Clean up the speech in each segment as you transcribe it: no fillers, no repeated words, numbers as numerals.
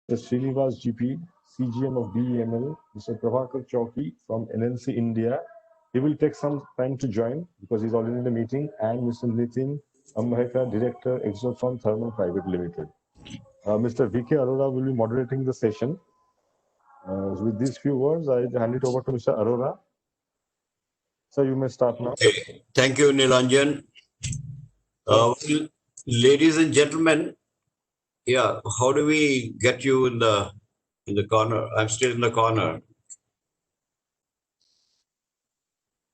Mr. Srinivas GP, CGM of BEML, Mr. Prabhakar Chowki from NLC India. He will take some time to join because he's already in the meeting, and Mr. Nitin Ambhekar, Director, Exotron Thermal Private Limited. Mr. VK Arora will be moderating the session. With these few words, I hand it over to Mr. Arora. Sir, you may start now. Okay. Thank you, Nilanjan. Ladies and gentlemen, yeah, how do we get you in the corner? I'm still in the corner.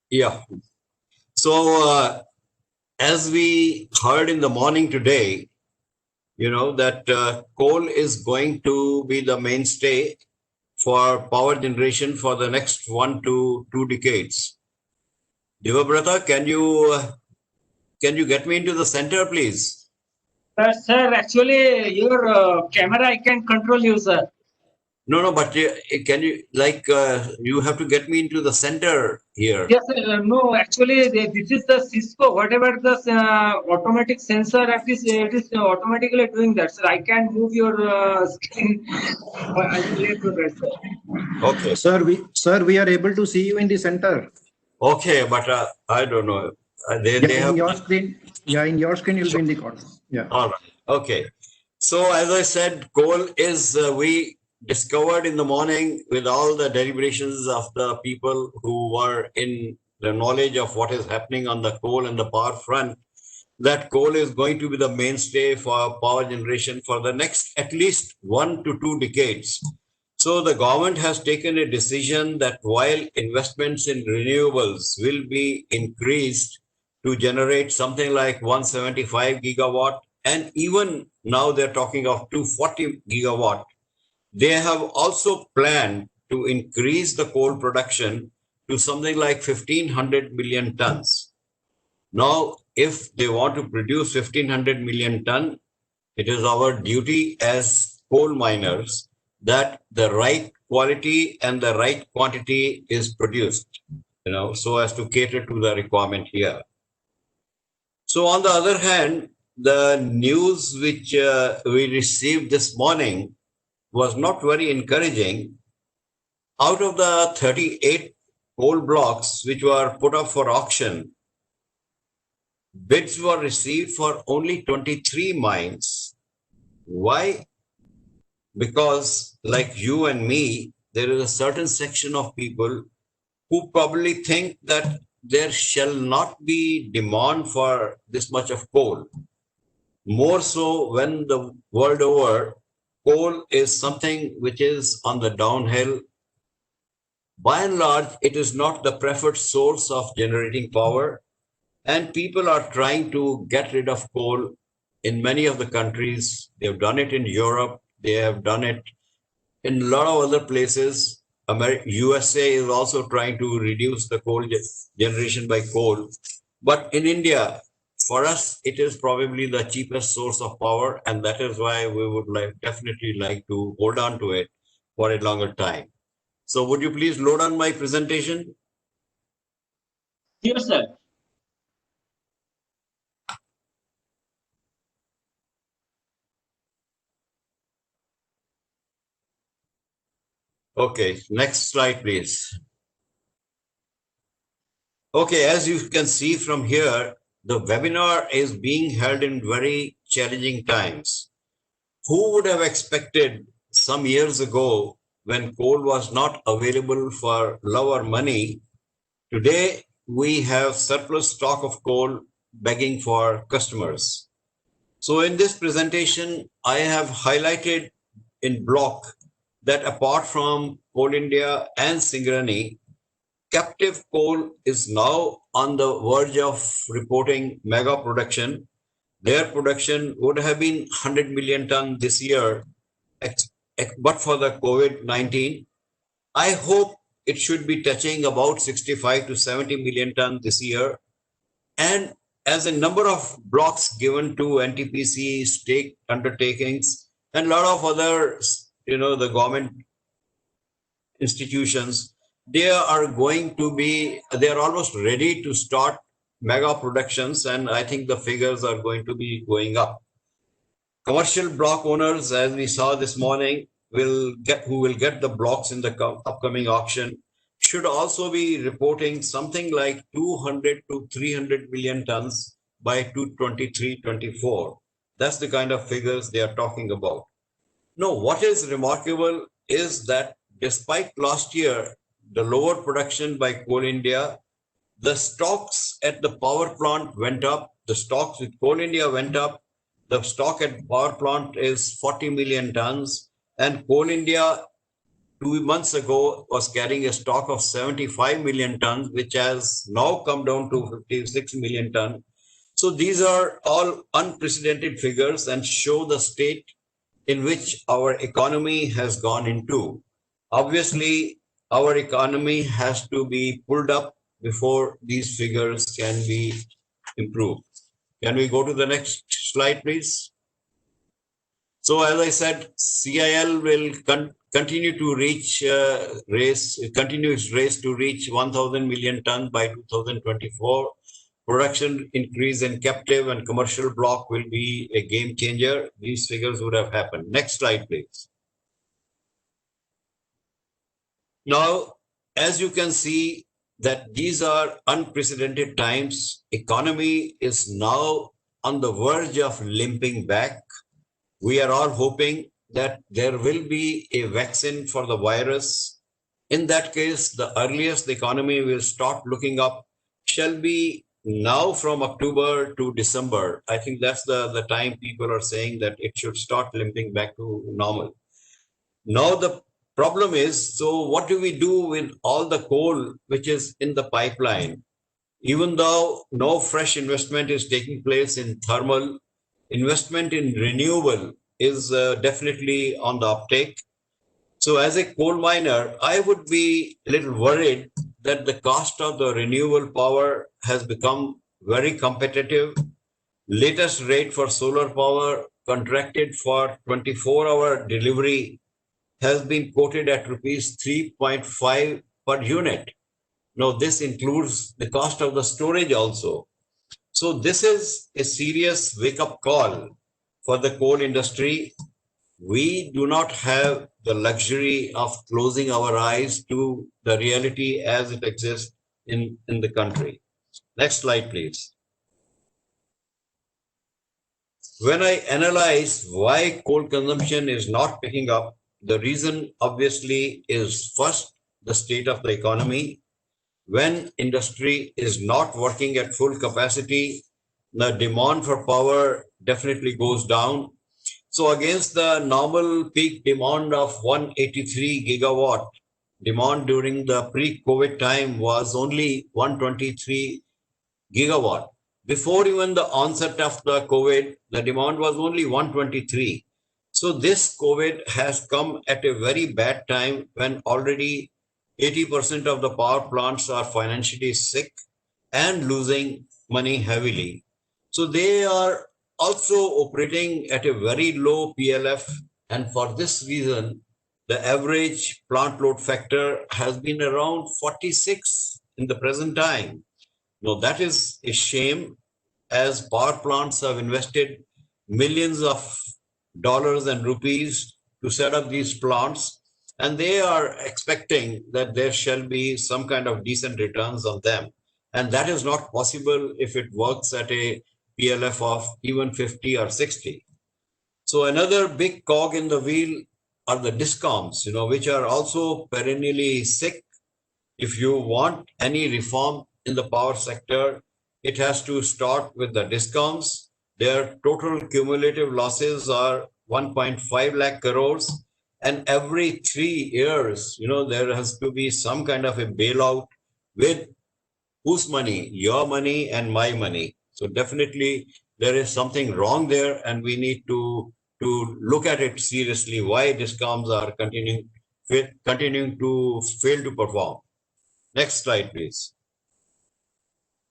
Yeah. So as we heard in the morning today, you know that coal is going to be the mainstay for power generation for the next 1 to 2 decades. Devabrata, can you get me into the center, please? Sir, actually, your camera, I can control you, sir. No, but can you, you have to get me into the center here. Yes, no, actually, this is the Cisco, whatever the automatic sensor, it is automatically doing that. Sir, I can move your screen. I will let you that, sir. Okay. Sir, we are able to see you in the center. Okay, but I don't know. They have in your screen. Yeah, in your screen, you'll be in the corner. Yeah. All right. Okay. So as I said, coal is we discovered in the morning with all the deliberations of the people who were in the knowledge of what is happening on the coal and the power front, that coal is going to be the mainstay for power generation for the next at least 1 to 2 decades. So the government has taken a decision that while investments in renewables will be increased to generate something like 175 gigawatt, and even now they're talking of 240 gigawatt, they have also planned to increase the coal production to something like 1500 million tons. Now, if they want to produce 1500 million ton, it is our duty as coal miners that the right quality and the right quantity is produced, so as to cater to the requirement here. So on the other hand, the news which we received this morning was not very encouraging. Out of the 38 coal blocks which were put up for auction, bids were received for only 23 mines. Why? Because like you and me, there is a certain section of people who probably think that there shall not be demand for this much of coal. More so when the world over, coal is something which is on the downhill. By and large, it is not the preferred source of generating power, and people are trying to get rid of coal in many of the countries. They've done it in Europe. They have done it in a lot of other places. USA is also trying to reduce the coal generation by coal. But in India, for us, it is probably the cheapest source of power, and that is why we would definitely like to hold on to it for a longer time. So would you please load on my presentation? Yes, sir. Okay, next slide, please. Okay, as you can see from here, the webinar is being held in very challenging times. Who would have expected some years ago when coal was not available for love or money? Today, we have surplus stock of coal begging for customers. So in this presentation, I have highlighted in block that apart from Coal India and Singareni, captive coal is now on the verge of reporting mega production. Their production would have been 100 million ton this year, but for the COVID-19. I hope it should be touching about 65 to 70 million ton this year. And as a number of blocks given to NTPC stake undertakings and a lot of other, the government institutions, they are almost ready to start mega productions, and I think the figures are going to be going up. Commercial block owners, as we saw this morning, who will get the blocks in the upcoming auction should also be reporting something like 200 to 300 million tons by 2023-24. That's the kind of figures they are talking about. No, what is remarkable is that despite last year, the lower production by Coal India, the stocks at the power plant went up. The stocks with Coal India went up. The stock at power plant is 40 million tons, and Coal India 2 months ago was carrying a stock of 75 million tons, which has now come down to 56 million tons. So these are all unprecedented figures and show the state in which our economy has gone into. Obviously, our economy has to be pulled up before these figures can be improved. Can we go to the next slide, please? So as I said, CIL will continue to continue its race to reach 1,000 million tons by 2024. Production increase in captive and commercial block will be a game changer. These figures would have happened. Next slide, please. Now, as you can see, that these are unprecedented times. Economy is now on the verge of limping back. We are all hoping that there will be a vaccine for the virus. In that case, the earliest the economy will start looking up shall be now from October to December. I think that's the time people are saying that it should start limping back to normal. Now the problem is, so what do we do with all the coal which is in the pipeline? Even though no fresh investment is taking place in thermal, investment in renewable is definitely on the uptake. So as a coal miner, I would be a little worried that the cost of the renewable power has become very competitive. Latest rate for solar power contracted for 24-hour delivery has been quoted at rupees 3.5 per unit. Now, this includes the cost of the storage also. So this is a serious wake-up call for the coal industry. We do not have the luxury of closing our eyes to the reality as it exists in the country. Next slide, please. When I analyze why coal consumption is not picking up, the reason obviously is first, the state of the economy. When industry is not working at full capacity, the demand for power definitely goes down. So against the normal peak demand of 183 gigawatt, demand during the pre-COVID time was only 123 gigawatt. Before even the onset of the COVID, the demand was only 123. So this COVID has come at a very bad time when already 80% of the power plants are financially sick and losing money heavily. So they are also operating at a very low PLF, and for this reason, the average plant load factor has been around 46 in the present time. Now that is a shame, as power plants have invested millions of dollars and rupees to set up these plants, and they are expecting that there shall be some kind of decent returns on them. And that is not possible if it works at a PLF of even 50 or 60. So another big cog in the wheel are the discoms, which are also perennially sick. If you want any reform in the power sector, it has to start with the discoms. Their total cumulative losses are 1.5 lakh crores. And every 3 years, there has to be some kind of a bailout with whose money? Your money and my money. So definitely there is something wrong there, and we need to look at it seriously, why discoms are continuing to fail to perform. Next slide, please.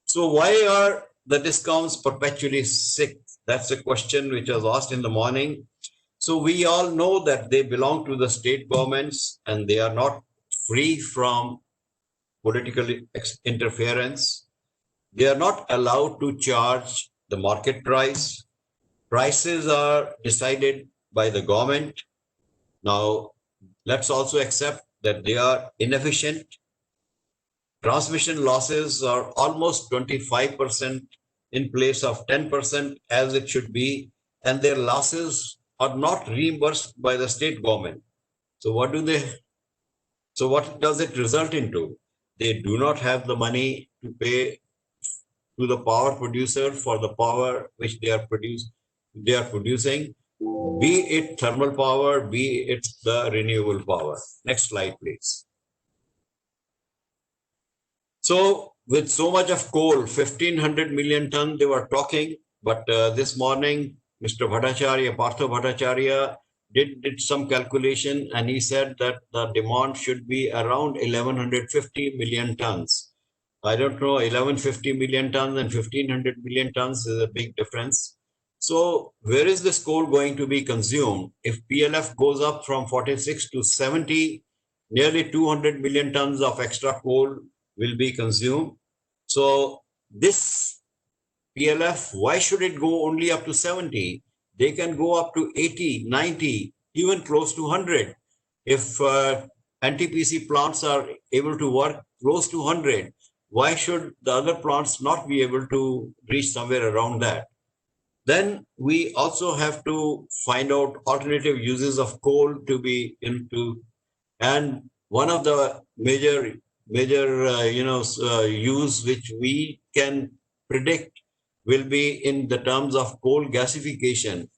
So why are the discoms perpetually sick? That's a question which was asked in the morning. So we all know that they belong to the state governments and they are not free from political interference. They are not allowed to charge the market price. Prices are decided by the government. Now, let's also accept that they are inefficient. Transmission losses are almost 25% in place of 10% as it should be, and their losses are not reimbursed by the state government. So what does it result into? They do not have the money to pay to the power producer for the power which they are producing, be it thermal power, be it the renewable power. Next slide, please. So with so much of coal, 1,500 million ton they were talking, but this morning, Mr. Bhattacharya, Partha Bhattacharya, did some calculation, and he said that the demand should be around 1,150 million tons. I don't know, 1,150 million tons and 1,500 million tons is a big difference. So where is this coal going to be consumed? If PLF goes up from 46 to 70, nearly 200 million tons of extra coal will be consumed. So this PLF, why should it go only up to 70? They can go up to 80, 90, even close to 100. If NTPC plants are able to work close to 100, why should the other plants not be able to reach somewhere around that? Then we also have to find out alternative uses of coal to be into, and one of the major use which we can predict will be in the terms of coal gasification.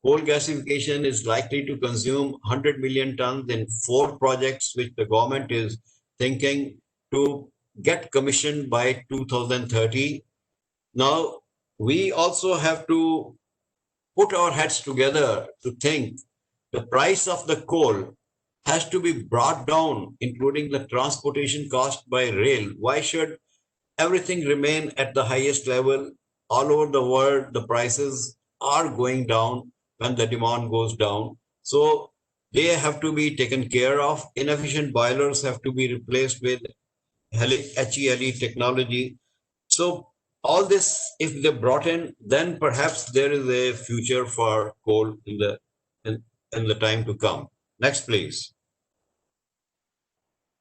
Coal gasification is likely to consume 100 million tons in 4 projects which the government is thinking to get commissioned by 2030. Now, we also have to put our heads together to think the price of the coal has to be brought down, including the transportation cost by rail. Why should everything remain at the highest level? All over the world, the prices are going down when the demand goes down. So they have to be taken care of. Inefficient boilers have to be replaced with HELE technology. So all this, if they brought in, then perhaps there is a future for coal in the time to come. Next, please.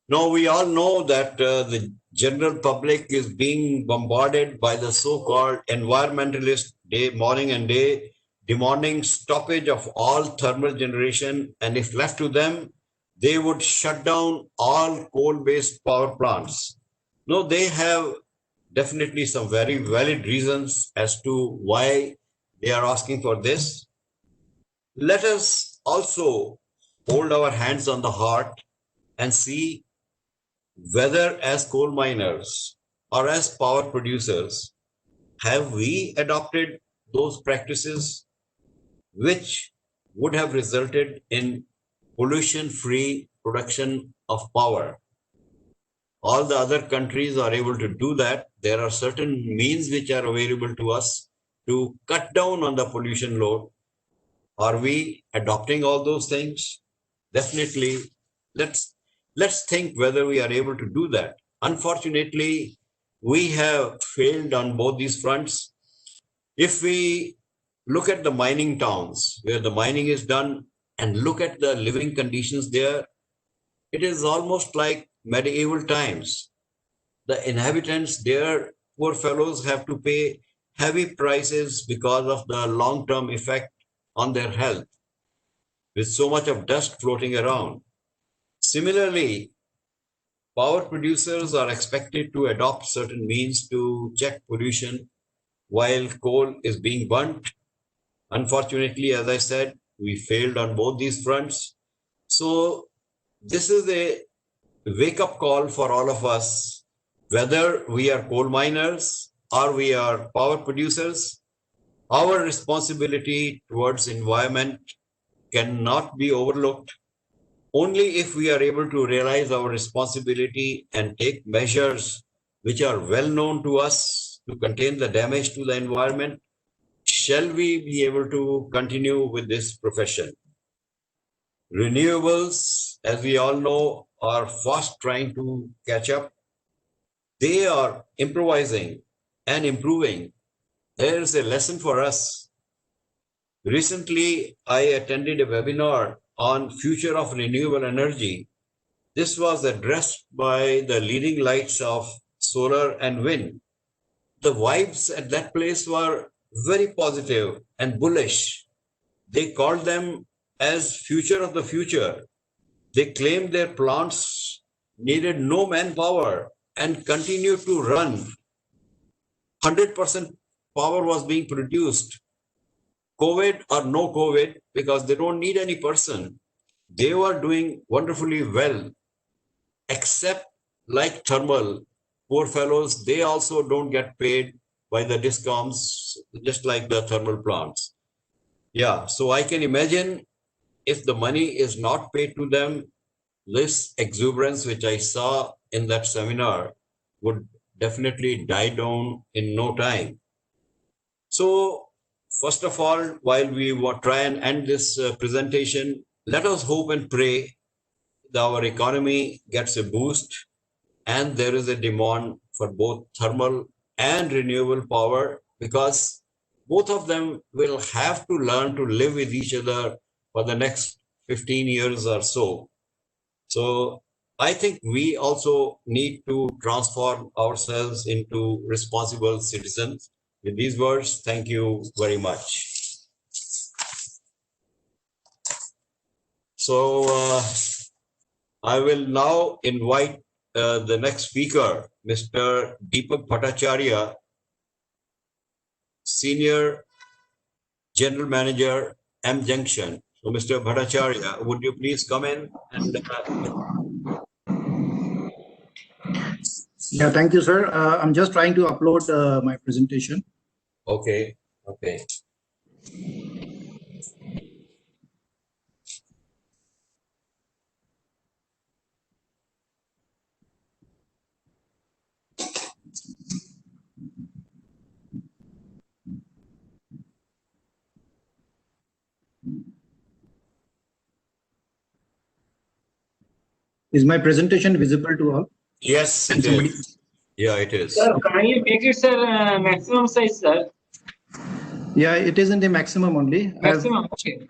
Now, we all know that the general public is being bombarded by the so-called environmentalists morning and day, demanding stoppage of all thermal generation. And if left to them, they would shut down all coal-based power plants. No, they have definitely some very valid reasons as to why they are asking for this. Let us also hold our hands on the heart and see whether as coal miners or as power producers, have we adopted those practices which would have resulted in pollution-free production of power? All the other countries are able to do that. There are certain means which are available to us to cut down on the pollution load. Are we adopting all those things? Definitely. Let's think whether we are able to do that. Unfortunately, we have failed on both these fronts. If we look at the mining towns where the mining is done and look at the living conditions there, it is almost like medieval times. The inhabitants there, poor fellows, have to pay heavy prices because of the long-term effect on their health, with so much of dust floating around. Similarly, power producers are expected to adopt certain means to check pollution while coal is being burnt. Unfortunately, as I said, we failed on both these fronts. So this is a wake-up call for all of us, whether we are coal miners or we are power producers. Our responsibility towards environment cannot be overlooked. Only if we are able to realize our responsibility and take measures which are well known to us to contain the damage to the environment, shall we be able to continue with this profession. Renewables, as we all know, are fast trying to catch up. They are improvising and improving. There is a lesson for us. Recently, I attended a webinar on future of renewable energy, this was addressed by the leading lights of solar and wind. The vibes at that place were very positive and bullish. They called them as future of the future. They claimed their plants needed no manpower and continued to run. 100% power was being produced. COVID or no COVID, because they don't need any person. They were doing wonderfully well, except like thermal, poor fellows, they also don't get paid by the discoms, just like the thermal plants. Yeah, so I can imagine if the money is not paid to them, this exuberance which I saw in that seminar would definitely die down in no time. So first of all, while we will try and end this presentation, let us hope and pray that our economy gets a boost and there is a demand for both thermal and renewable power, because both of them will have to learn to live with each other for the next 15 years or so. So I think we also need to transform ourselves into responsible citizens. With these words, thank you very much. So I will now invite the next speaker, Mr. Deepak Bhattacharya, Senior General Manager, M Junction. So, Mr. Bhattacharya, would you please come in? And Yeah, thank you, sir. I'm just trying to upload my presentation. okay. Is my presentation visible to all? Yes, it is. Yeah, it is. Sir, kindly make it, sir, maximum size, sir. Yeah, it is in the maximum only. Maximum, okay.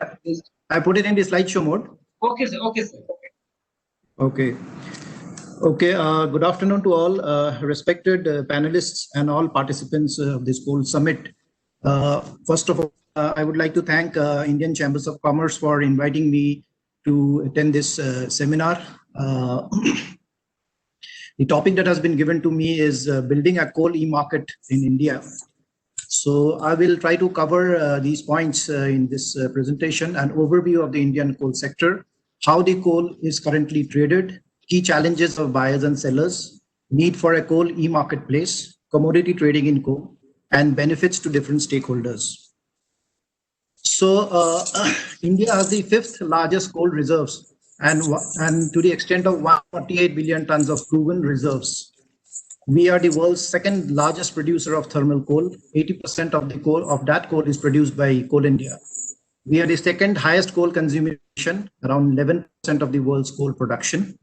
I put it in the slideshow mode. Okay, sir. Okay, sir. Okay. Good afternoon to all respected panelists and all participants of this whole summit. First of all, I would like to thank Indian Chambers of Commerce for inviting me to attend this seminar. The topic that has been given to me is building a coal e-market in India. So I will try to cover these points in this presentation: an overview of the Indian coal sector, how the coal is currently traded, key challenges of buyers and sellers, need for a coal e-marketplace, commodity trading in coal, and benefits to different stakeholders. So India has the 5th largest coal reserves and to the extent of 148 billion tons of proven reserves. We are the world's 2nd largest producer of thermal coal. 80% of the coal of that coal is produced by Coal India. We are the 2nd highest coal consuming nation, around 11% of the world's coal production,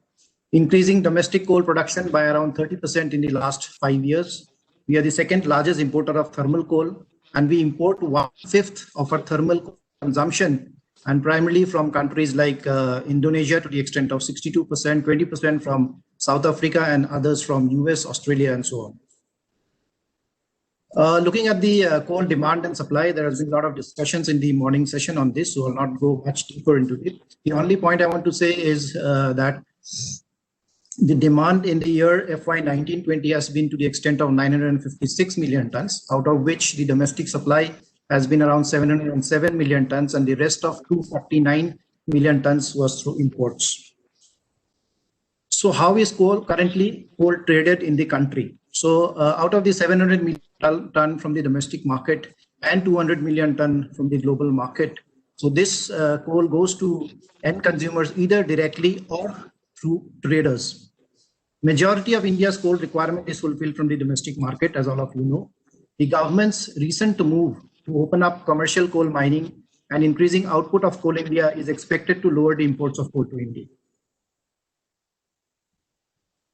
increasing domestic coal production by around 30% in the last 5 years. We are the 2nd largest importer of thermal coal, and we import 1/5 of our thermal coal consumption, and primarily from countries like Indonesia to the extent of 62%, 20% from South Africa, and others from US, Australia, and so on. Looking at the coal demand and supply, there has been a lot of discussions in the morning session on this, so I'll not go much deeper into it. The only point I want to say is that the demand in the year FY 19-20 has been to the extent of 956 million tons, out of which the domestic supply has been around 707 million tons, and the rest of 249 million tons was through imports. So how is coal currently traded in the country? So out of the 700 million ton from the domestic market and 200 million ton from the global market, so this coal goes to end consumers either directly or through traders. Majority of India's coal requirement is fulfilled from the domestic market, as all of you know. The government's recent move to open up commercial coal mining and increasing output of Coal India is expected to lower the imports of coal to India.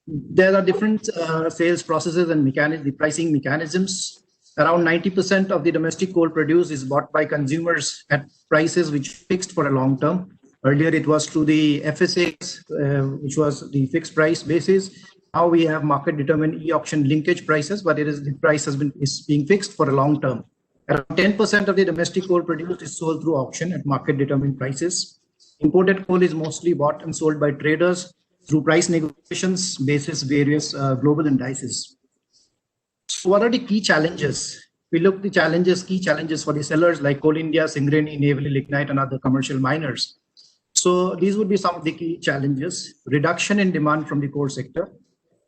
There are different sales processes and the pricing mechanisms. Around 90% of the domestic coal produced is bought by consumers at prices which are fixed for a long term. Earlier, it was through the FSAs, which was the fixed price basis. Now we have market determined e-auction linkage prices, but the price is being fixed for a long term. Around 10% of the domestic coal produced is sold through auction at market determined prices. Imported coal is mostly bought and sold by traders through price negotiations basis various global indices. So what are the key challenges? We look at the key challenges for the sellers like Coal India, Singareni, Naval, Lignite, and other commercial miners. So these would be some of the key challenges. Reduction in demand from the core sector,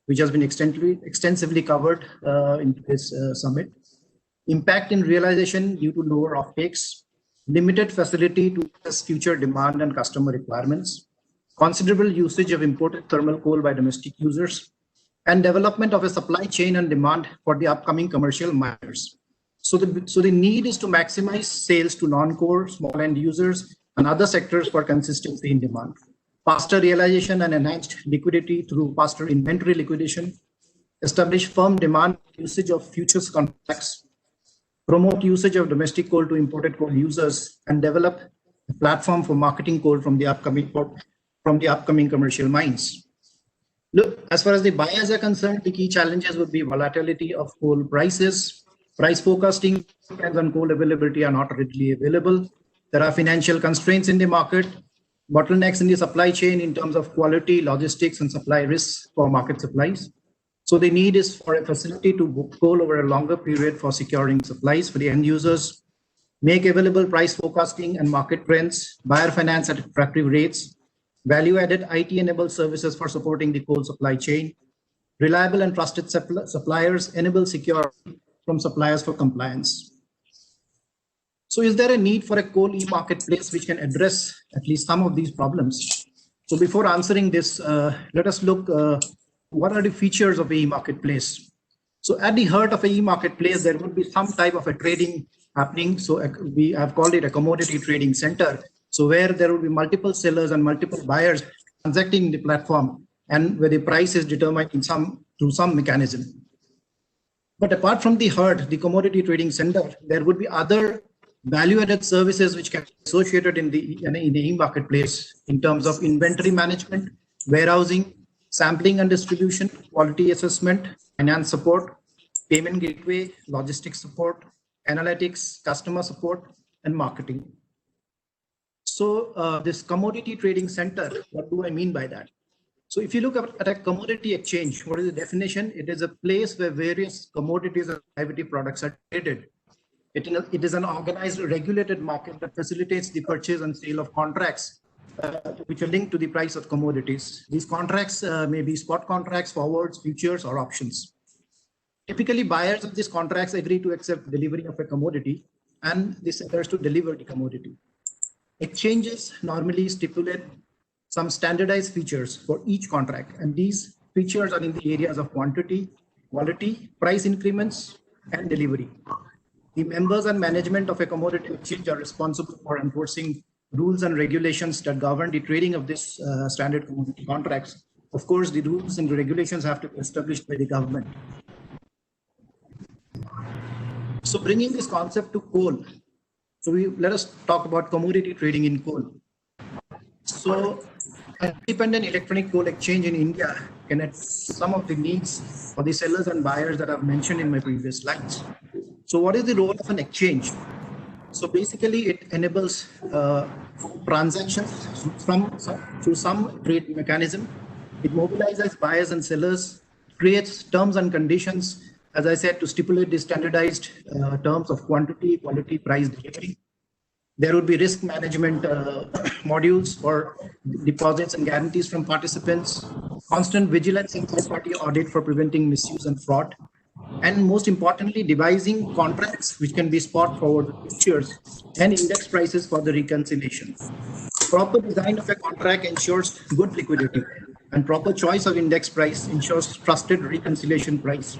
which has been extensively covered in this summit. Impact in realization due to lower offtakes, limited facility to assess future demand and customer requirements, considerable usage of imported thermal coal by domestic users, and development of a supply chain and demand for the upcoming commercial miners. So the need is to maximize sales to non-core, small end users, and other sectors for consistency in demand. Faster realization and enhanced liquidity through faster inventory liquidation, establish firm demand usage of futures contracts, promote usage of domestic coal to imported coal users, and develop a platform for marketing coal from the upcoming commercial mines. Look, as far as the buyers are concerned, the key challenges would be volatility of coal prices, price forecasting depends on coal availability are not readily available. There are financial constraints in the market, bottlenecks in the supply chain in terms of quality, logistics, and supply risks for market supplies. So the need is for a facility to book coal over a longer period for securing supplies for the end users, make available price forecasting and market trends, buyer finance at attractive rates, value-added IT-enabled services for supporting the coal supply chain, reliable and trusted suppliers, enable security from suppliers for compliance. So is there a need for a coal e-marketplace which can address at least some of these problems? So before answering this, let us look what are the features of a e-marketplace. So at the heart of a e-marketplace, there would be some type of a trading happening. So we have called it a commodity trading center. So where there will be multiple sellers and multiple buyers transacting in the platform, and where the price is determined through some mechanism. But apart from the heart, the commodity trading center, there would be other value-added services which can be associated in the e-marketplace in terms of inventory management, warehousing, sampling and distribution, quality assessment, finance support, payment gateway, logistics support, analytics, customer support, and marketing. So this commodity trading center, what do I mean by that? So if you look at a commodity exchange, what is the definition? It is a place where various commodities and derivative products are traded. It is an organized, regulated market that facilitates the purchase and sale of contracts which are linked to the price of commodities. These contracts may be spot contracts, forwards, futures, or options. Typically, buyers of these contracts agree to accept delivery of a commodity and the sellers to deliver the commodity. Exchanges normally stipulate some standardized features for each contract, and these features are in the areas of quantity, quality, price increments, and delivery. The members and management of a commodity exchange are responsible for enforcing rules and regulations that govern the trading of this standard commodity contracts. Of course, the rules and the regulations have to be established by the government. So bringing this concept to coal, let us talk about commodity trading in coal. So an independent electronic coal exchange in India can address some of the needs for the sellers and buyers that I've mentioned in my previous slides. So what is the role of an exchange? So basically, it enables transactions through some trade mechanism. It mobilizes buyers and sellers, creates terms and conditions, as I said, to stipulate the standardized terms of quantity, quality, price, delivery. There would be risk management modules for deposits and guarantees from participants, constant vigilance and third-party audit for preventing misuse and fraud, and most importantly, devising contracts which can be spot, forward, futures, and index prices for the reconciliation. Proper design of a contract ensures good liquidity, and proper choice of index price ensures trusted reconciliation price.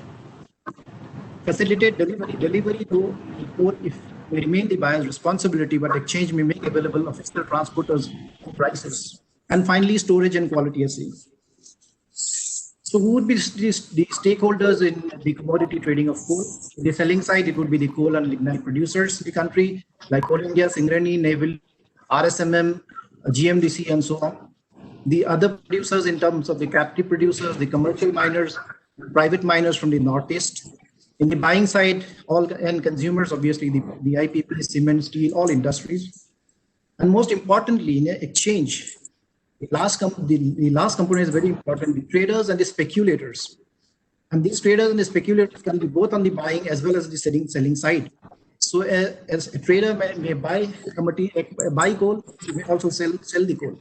Facilitate delivery to import if may remain the buyer's responsibility, but exchange may make available official transporters prices. And finally, storage and quality assurance. So who would be the stakeholders in the commodity trading of coal? In the selling side, it would be the coal and lignite producers in the country, like Coal India, Singareni, Naval, RSMM, GMDC, and so on. The other producers in terms of the captive producers, the commercial miners, private miners from the Northeast. In the buying side, all end consumers, obviously the IPP, cement, steel, all industries. And most importantly, in exchange, the last component is very important, the traders and the speculators. And these traders and the speculators can be both on the buying as well as the selling side. So as a trader may buy coal, he may also sell the coal.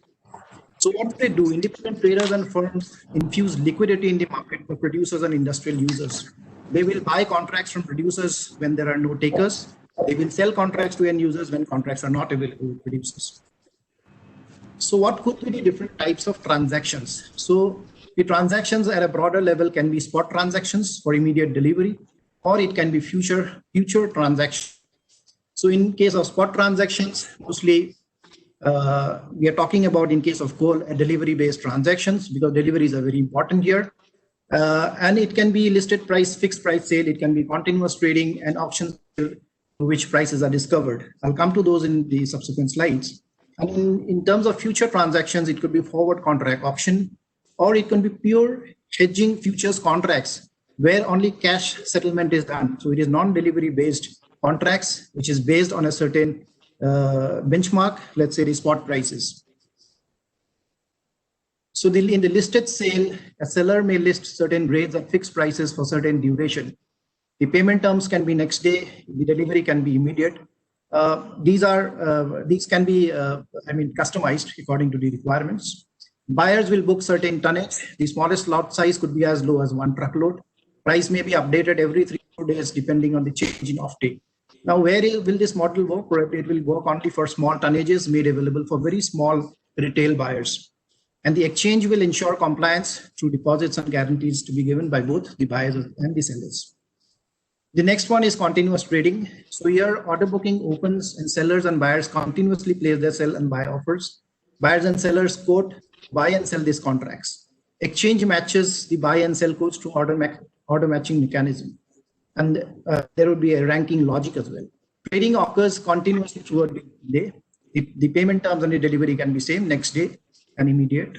So what do they do? Independent traders and firms infuse liquidity in the market for producers and industrial users. They will buy contracts from producers when there are no takers. They will sell contracts to end users when contracts are not available to producers. So what could be the different types of transactions? So the transactions at a broader level can be spot transactions for immediate delivery, or it can be future transactions. So in case of spot transactions, mostly we are talking about, in case of coal, delivery-based transactions, because deliveries are very important here. And it can be listed price, fixed price sale, it can be continuous trading and auctions to which prices are discovered. I'll come to those in the subsequent slides. And in terms of future transactions, it could be forward contract option, or it can be pure hedging futures contracts where only cash settlement is done. So it is non-delivery based contracts, which is based on a certain benchmark, let's say the spot prices. So in the listed sale, a seller may list certain grades at fixed prices for certain duration. The payment terms can be next day, the delivery can be immediate. These can be customized according to the requirements. Buyers will book certain tonnage. The smallest lot size could be as low as 1 truckload. Price may be updated every 3-4 days depending on the change in offtake. Now, where will this model work? It will work only for small tonnages made available for very small retail buyers. And the exchange will ensure compliance through deposits and guarantees to be given by both the buyers and the sellers. The next one is continuous trading. So here order booking opens and sellers and buyers continuously place their sell and buy offers. Buyers and sellers quote, buy and sell these contracts. Exchange matches the buy and sell quotes to order matching mechanism. And there would be a ranking logic as well. Trading occurs continuously throughout the day. The payment terms and the delivery can be same next day and immediate.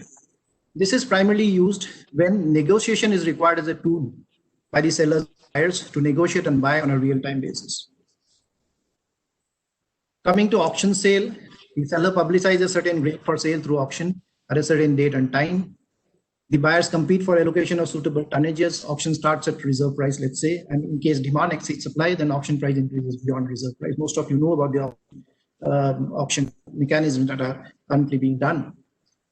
This is primarily used when negotiation is required as a tool by the sellers and buyers to negotiate and buy on a real-time basis. Coming to auction sale, the seller publicizes a certain rate for sale through auction at a certain date and time. The buyers compete for allocation of suitable tonnages. Auction starts at reserve price, let's say, and in case demand exceeds supply, then auction price increases beyond reserve price. Most of you know about the auction mechanisms that are currently being done.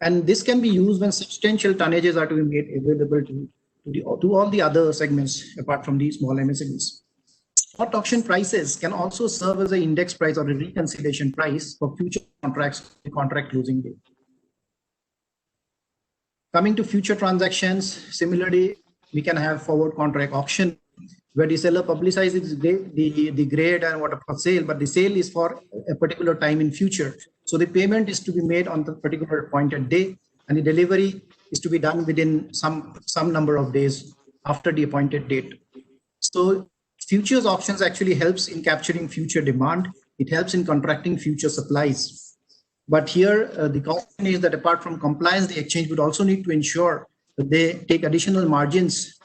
And this can be used when substantial tonnages are to be made available to all the other segments apart from the small MSMEs. Spot auction prices can also serve as an index price or a reconciliation price for future contracts, the contract closing date. Coming to future transactions, similarly, we can have forward contract auction where the seller publicizes the grade and what for sale, but the sale is for a particular time in future. So the payment is to be made on the particular appointed day, and the delivery is to be done within some number of days after the appointed date. So futures options actually helps in capturing future demand. It helps in contracting future supplies. But here, the caution is that apart from compliance, the exchange would also need to ensure that they take additional margins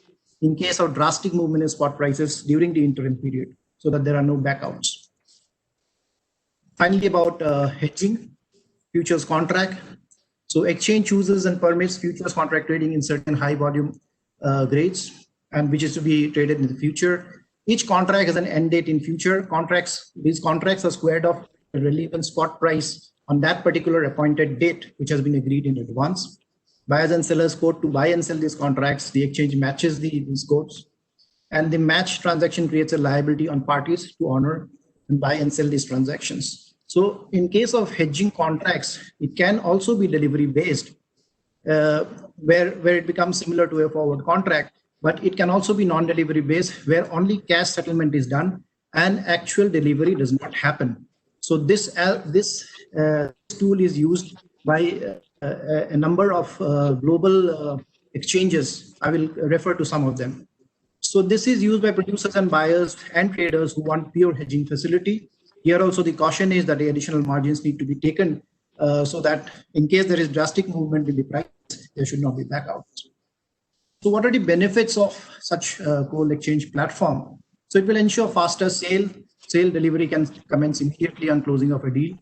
in case of drastic movement in spot prices during the interim period, so that there are no backouts. Finally, about hedging, futures contract. So exchange chooses and permits futures contract trading in certain high volume grades, and which is to be traded in the future. Each contract has an end date in future. These contracts are squared off the relevant spot price on that particular appointed date, which has been agreed in advance. Buyers and sellers quote to buy and sell these contracts. The exchange matches these quotes, and the match transaction creates a liability on parties to honor and buy and sell these transactions. So in case of hedging contracts, it can also be delivery based, where it becomes similar to a forward contract, but it can also be non-delivery based where only cash settlement is done and actual delivery does not happen. So this tool is used by a number of global exchanges. I will refer to some of them. So this is used by producers and buyers and traders who want pure hedging facility. Here also the caution is that the additional margins need to be taken so that in case there is drastic movement in the price, there should not be blackouts. So what are the benefits of such coal exchange platform? So it will ensure faster sale delivery can commence immediately on closing of a deal.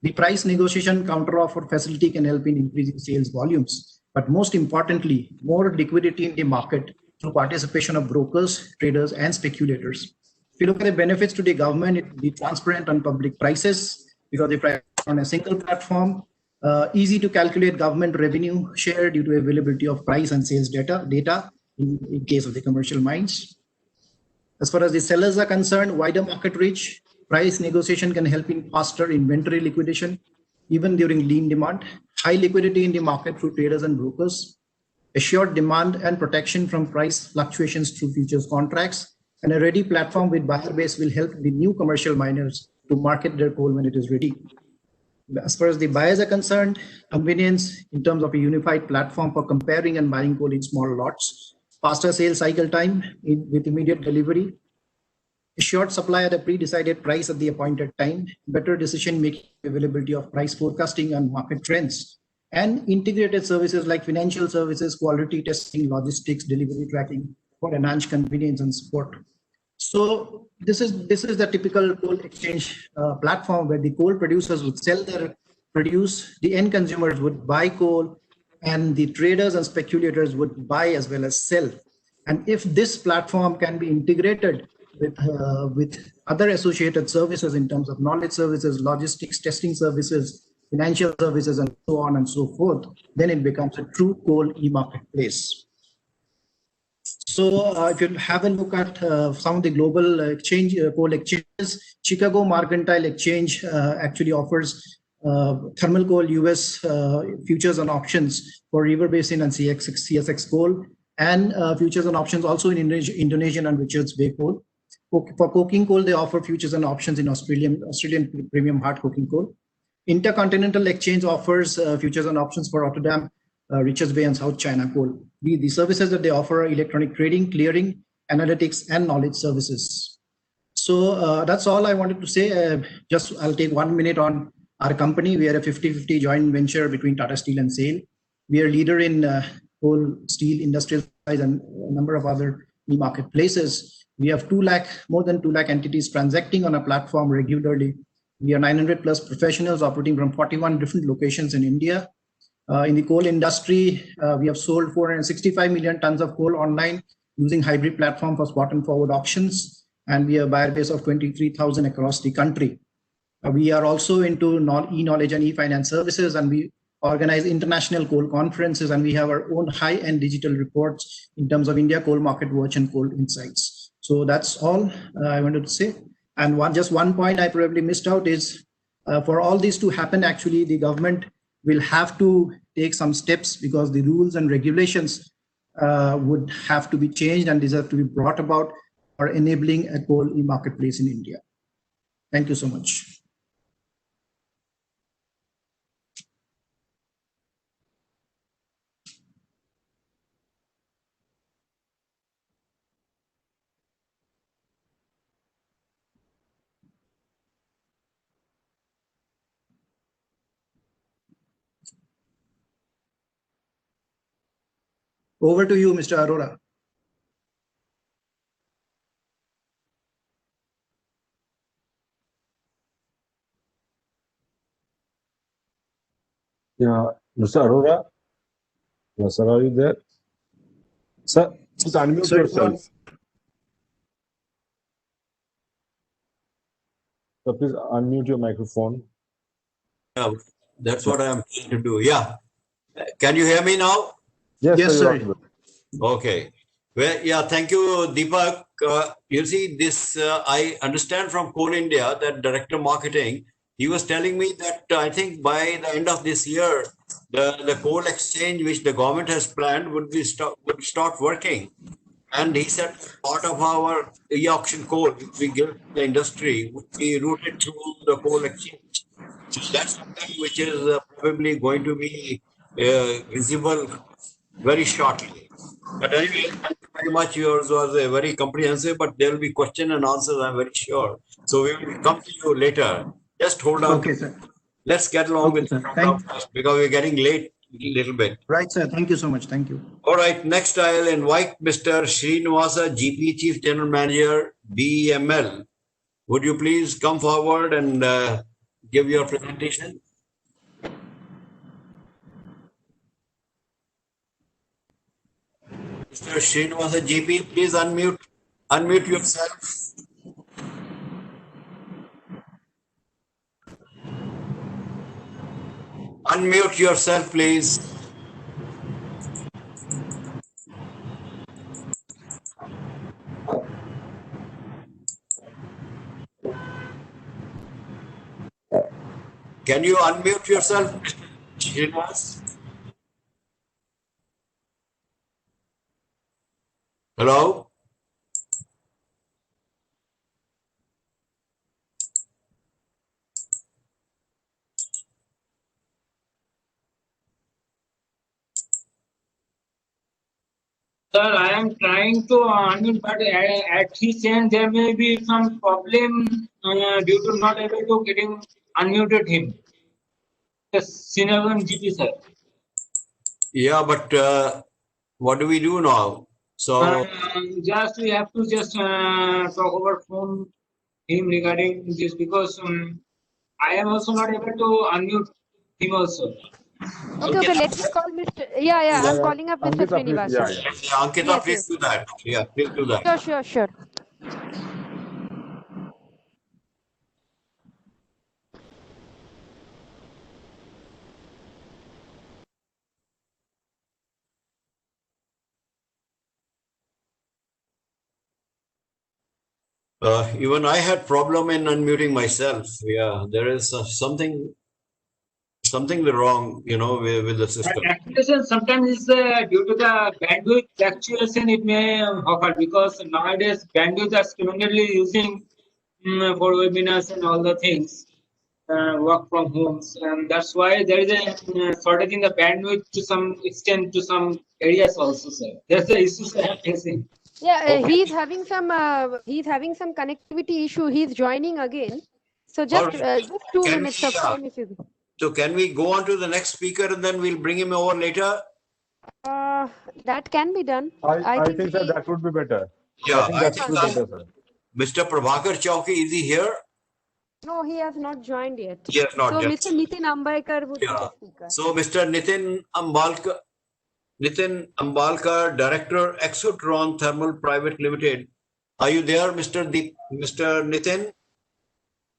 The price negotiation counteroffer facility can help in increasing sales volumes, but most importantly, more liquidity in the market through participation of brokers, traders, and speculators. If you look at the benefits to the government, it will be transparent on public prices because they price on a single platform, easy to calculate government revenue share due to availability of price and sales data in case of the commercial mines. As far as the sellers are concerned, wider market reach, price negotiation can help in faster inventory liquidation, even during lean demand, high liquidity in the market through traders and brokers, assured demand and protection from price fluctuations through futures contracts, and a ready platform with buyer base will help the new commercial miners to market their coal when it is ready. As far as the buyers are concerned, convenience in terms of a unified platform for comparing and buying coal in small lots, faster sales cycle time with immediate delivery, assured supply at a pre-decided price at the appointed time, better decision-making, availability of price forecasting and market trends, and integrated services like financial services, quality testing, logistics, delivery tracking for enhanced convenience and support. So this is the typical coal exchange platform where the coal producers would sell their produce, the end consumers would buy coal, and the traders and speculators would buy as well as sell. And if this platform can be integrated with other associated services in terms of knowledge services, logistics, testing services, financial services, and so on and so forth, then it becomes a true coal e-marketplace. So if you have a look at some of the global coal exchanges, Chicago Mercantile Exchange actually offers thermal coal US futures and options for River Basin and CSX coal, and futures and options also in Indonesian and Richards Bay coal. For coking coal, they offer futures and options in Australian premium hard coking coal. Intercontinental Exchange offers futures and options for Rotterdam, Richards Bay, and South China coal. The services that they offer are electronic trading, clearing, analytics, and knowledge services. So that's all I wanted to say. I'll take 1 minute on our company. We are a 50-50 joint venture between Tata Steel and SAIL. We are leader in coal, steel, industrial size, and a number of other marketplaces. We have more than 2 lakh entities transacting on a platform regularly. We are 900 plus professionals operating from 41 different locations in India. In the coal industry, we have sold 465 million tons of coal online using hybrid platform for spot and forward auctions, and we have a buyer base of 23,000 across the country. We are also into e-knowledge and e-finance services, and we organize international coal conferences, and we have our own high-end digital reports in terms of India Coal Market Watch and Coal Insights. So that's all I wanted to say. And just one point I probably missed out is for all this to happen, actually, the government will have to take some steps because the rules and regulations would have to be changed, and these have to be brought about for enabling a coal e-marketplace in India. Thank you so much. Over to you, Mr. Arora. Yeah, Mr. Arora. Yes, sir, are you there? Sir, please unmute yourself. So please unmute your microphone. Yeah, that's what I am trying to do. Yeah. Can you hear me now? Yes, sir. Okay. Well, yeah, thank you, Deepak. You see, this I understand from Coal India, that Director Marketing, he was telling me that I think by the end of this year, the coal exchange which the government has planned would start working. And he said part of our e-auction coal, which we give the industry, would be routed through the coal exchange. So that's something which is probably going to be visible very shortly. But anyway, thank you very much. Yours was a very comprehensive, but there will be question and answers, I'm very sure. So we will come to you later. Just hold on. Okay, sir. let's get along Okay, with sir. the program first because we're getting late a little bit. Right, sir. Thank you so much. Thank you. All right, next I'll invite Mr. Srinivasa, GP Chief General Manager, BEML. Would you please come forward and give your presentation? Mr. Srinivasa, GP, please unmute yourself. Unmute yourself, please. Can you unmute yourself, Mr. Srinivas? Hello? Sir, I am trying to unmute, but at his end there may be some problem due to not able to getting unmuted him. Yes, Sinavan GP sir. Yeah, but what do we do now? So, Just we have to just talk over phone him regarding this because I am also not able to unmute him also. Okay, let me call Mr. Yeah, I'm calling up Mr. Ankita, please. Srinivas. Yeah. Ankita, Yes, please yes. do that. Yeah, please do that. Sure. Even I had problem in unmuting myself. Yeah, there is something wrong, with the system. Activation sometimes is due to the bandwidth fluctuation. It may occur because nowadays bandwidth are commonly using for webinars and all the things. Work from homes, and that's why there is a shortage in the bandwidth to some extent to some areas also, sir. That's the issues I am facing. Yeah, Okay. he's having some connectivity issue. He's joining again. So just Alright. just 2 Can minutes we, of time if you. So can we go on to the next speaker and then we'll bring him over later? That can be done. I think sir, that would be better. Yeah, I think I that think would be better, sir. Mr. Prabhakar Chowki, is he here? No, he has not joined yet. He has not So yet. Mr. Nitin Ambaikar would be Yeah. the speaker. So Mr. Nitin Ambalkar, Director, Exotron Thermal Private Limited. Are you there, Mr. Nitin?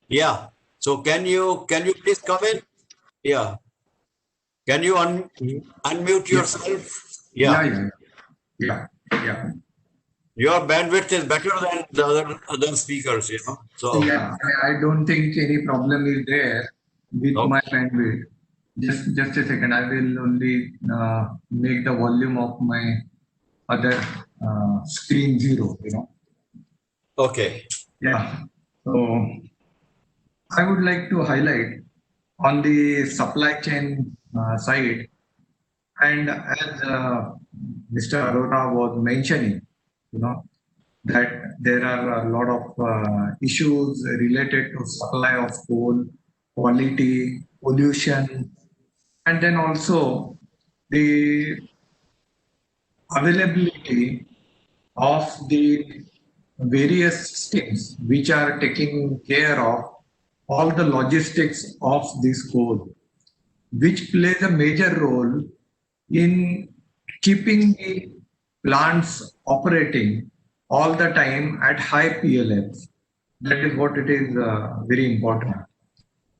Yeah. So can you please come in? Yeah. Can you unmute yourself? Yeah. Yeah. Your bandwidth is better than the other speakers, So Yeah, I don't think any problem is there with Okay. my bandwidth. Just a second. I will only make the volume of my other screen 0. Okay. Yeah. So I would like to highlight on the supply chain side, and as Mr. Arora was mentioning, that there are a lot of issues related to supply of coal, quality, pollution, and then also the availability of the various things which are taking care of all the logistics of this coal, which plays a major role in keeping the plants operating all the time at high PLFs. That is what it is very important.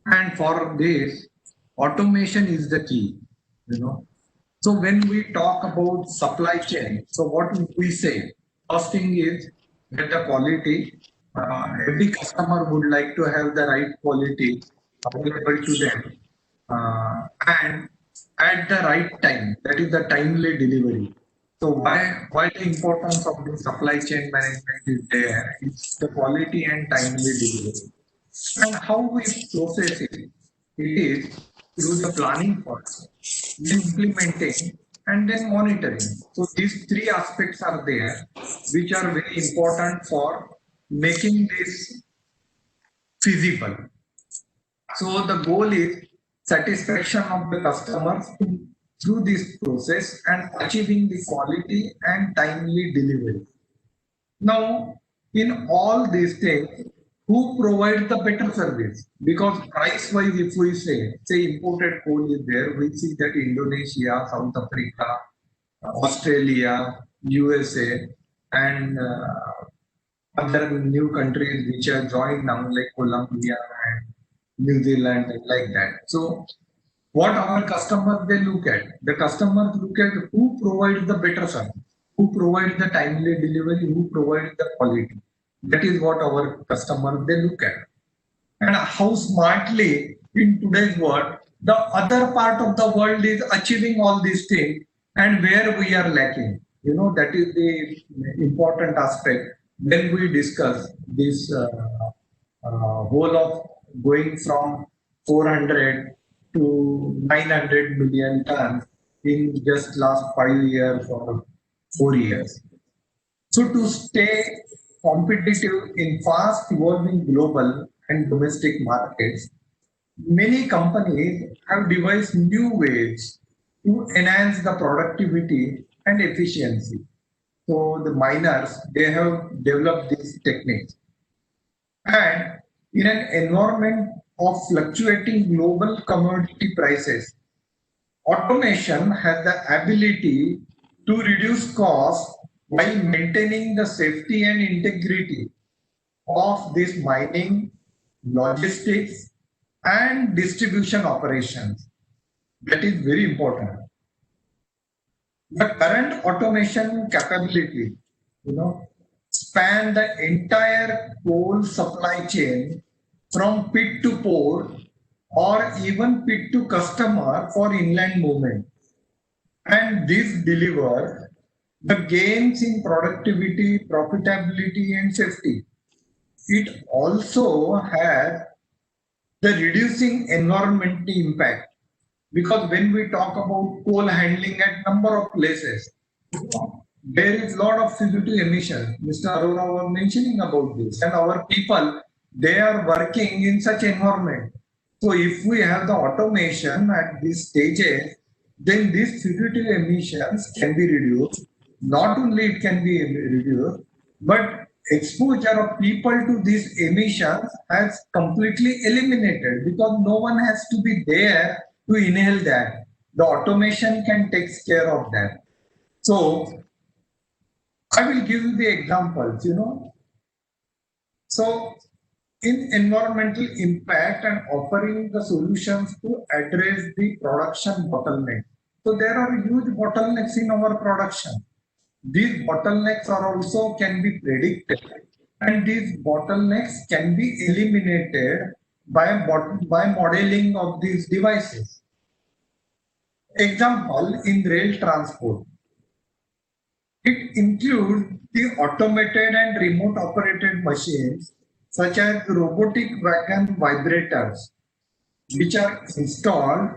And for this, automation is the key. So when we talk about supply chain, so what we say, first thing is get the quality. Every customer would like to have the right quality available to them, and at the right time. That is the timely delivery. So why the importance of the supply chain management is there? It's the quality and timely delivery. And how we process it? It is through the planning first, then implementing, and then monitoring. So these 3 aspects are there, which are very important for making this feasible. So the goal is satisfaction of the customers through this process and achieving the quality and timely delivery. Now, in all these things, who provides the better service? Because price-wise, if we say imported coal is there, we see that Indonesia, South Africa, Australia, USA, and other new countries which are joined now, like Colombia and New Zealand, and like that. So, what our customers they look at? The customers look at who provides the better service, who provides the timely delivery, who provides the quality. That is what our customers they look at. And how smartly in today's world, the other part of the world is achieving all these things, and where we are lacking. You know, that is the important aspect when we discuss this whole of going from 400 to 900 million tons in just last 5 years or 4 years. So to stay competitive in fast evolving global and domestic markets, many companies have devised new ways to enhance the productivity and efficiency. So the miners, they have developed these techniques. And in an environment of fluctuating global commodity prices, automation has the ability to reduce costs while maintaining the safety and integrity of this mining, logistics, and distribution operations. That is very important. The current automation capability, span the entire coal supply chain from pit to port or even pit to customer for inland movement. And this delivers the gains in productivity, profitability, and safety. It also has the reducing environmental impact, because when we talk about coal handling at number of places, there is a lot of CO2 emission. Mr. Arora was mentioning about this, and our people, they are working in such environment. So if we have the automation at these stages, then these CO2 emissions can be reduced. Not only it can be reduced, but exposure of people to these emissions has completely eliminated, because no one has to be there to inhale that. The automation can take care of that. So I will give you the examples, So in environmental impact and offering the solutions to address the production bottleneck. So there are huge bottlenecks in our production. These bottlenecks are also can be predicted, and these bottlenecks can be eliminated by modeling of these devices. Example, in rail transport, it includes the automated and remote operated machines such as robotic wagon vibrators, which are installed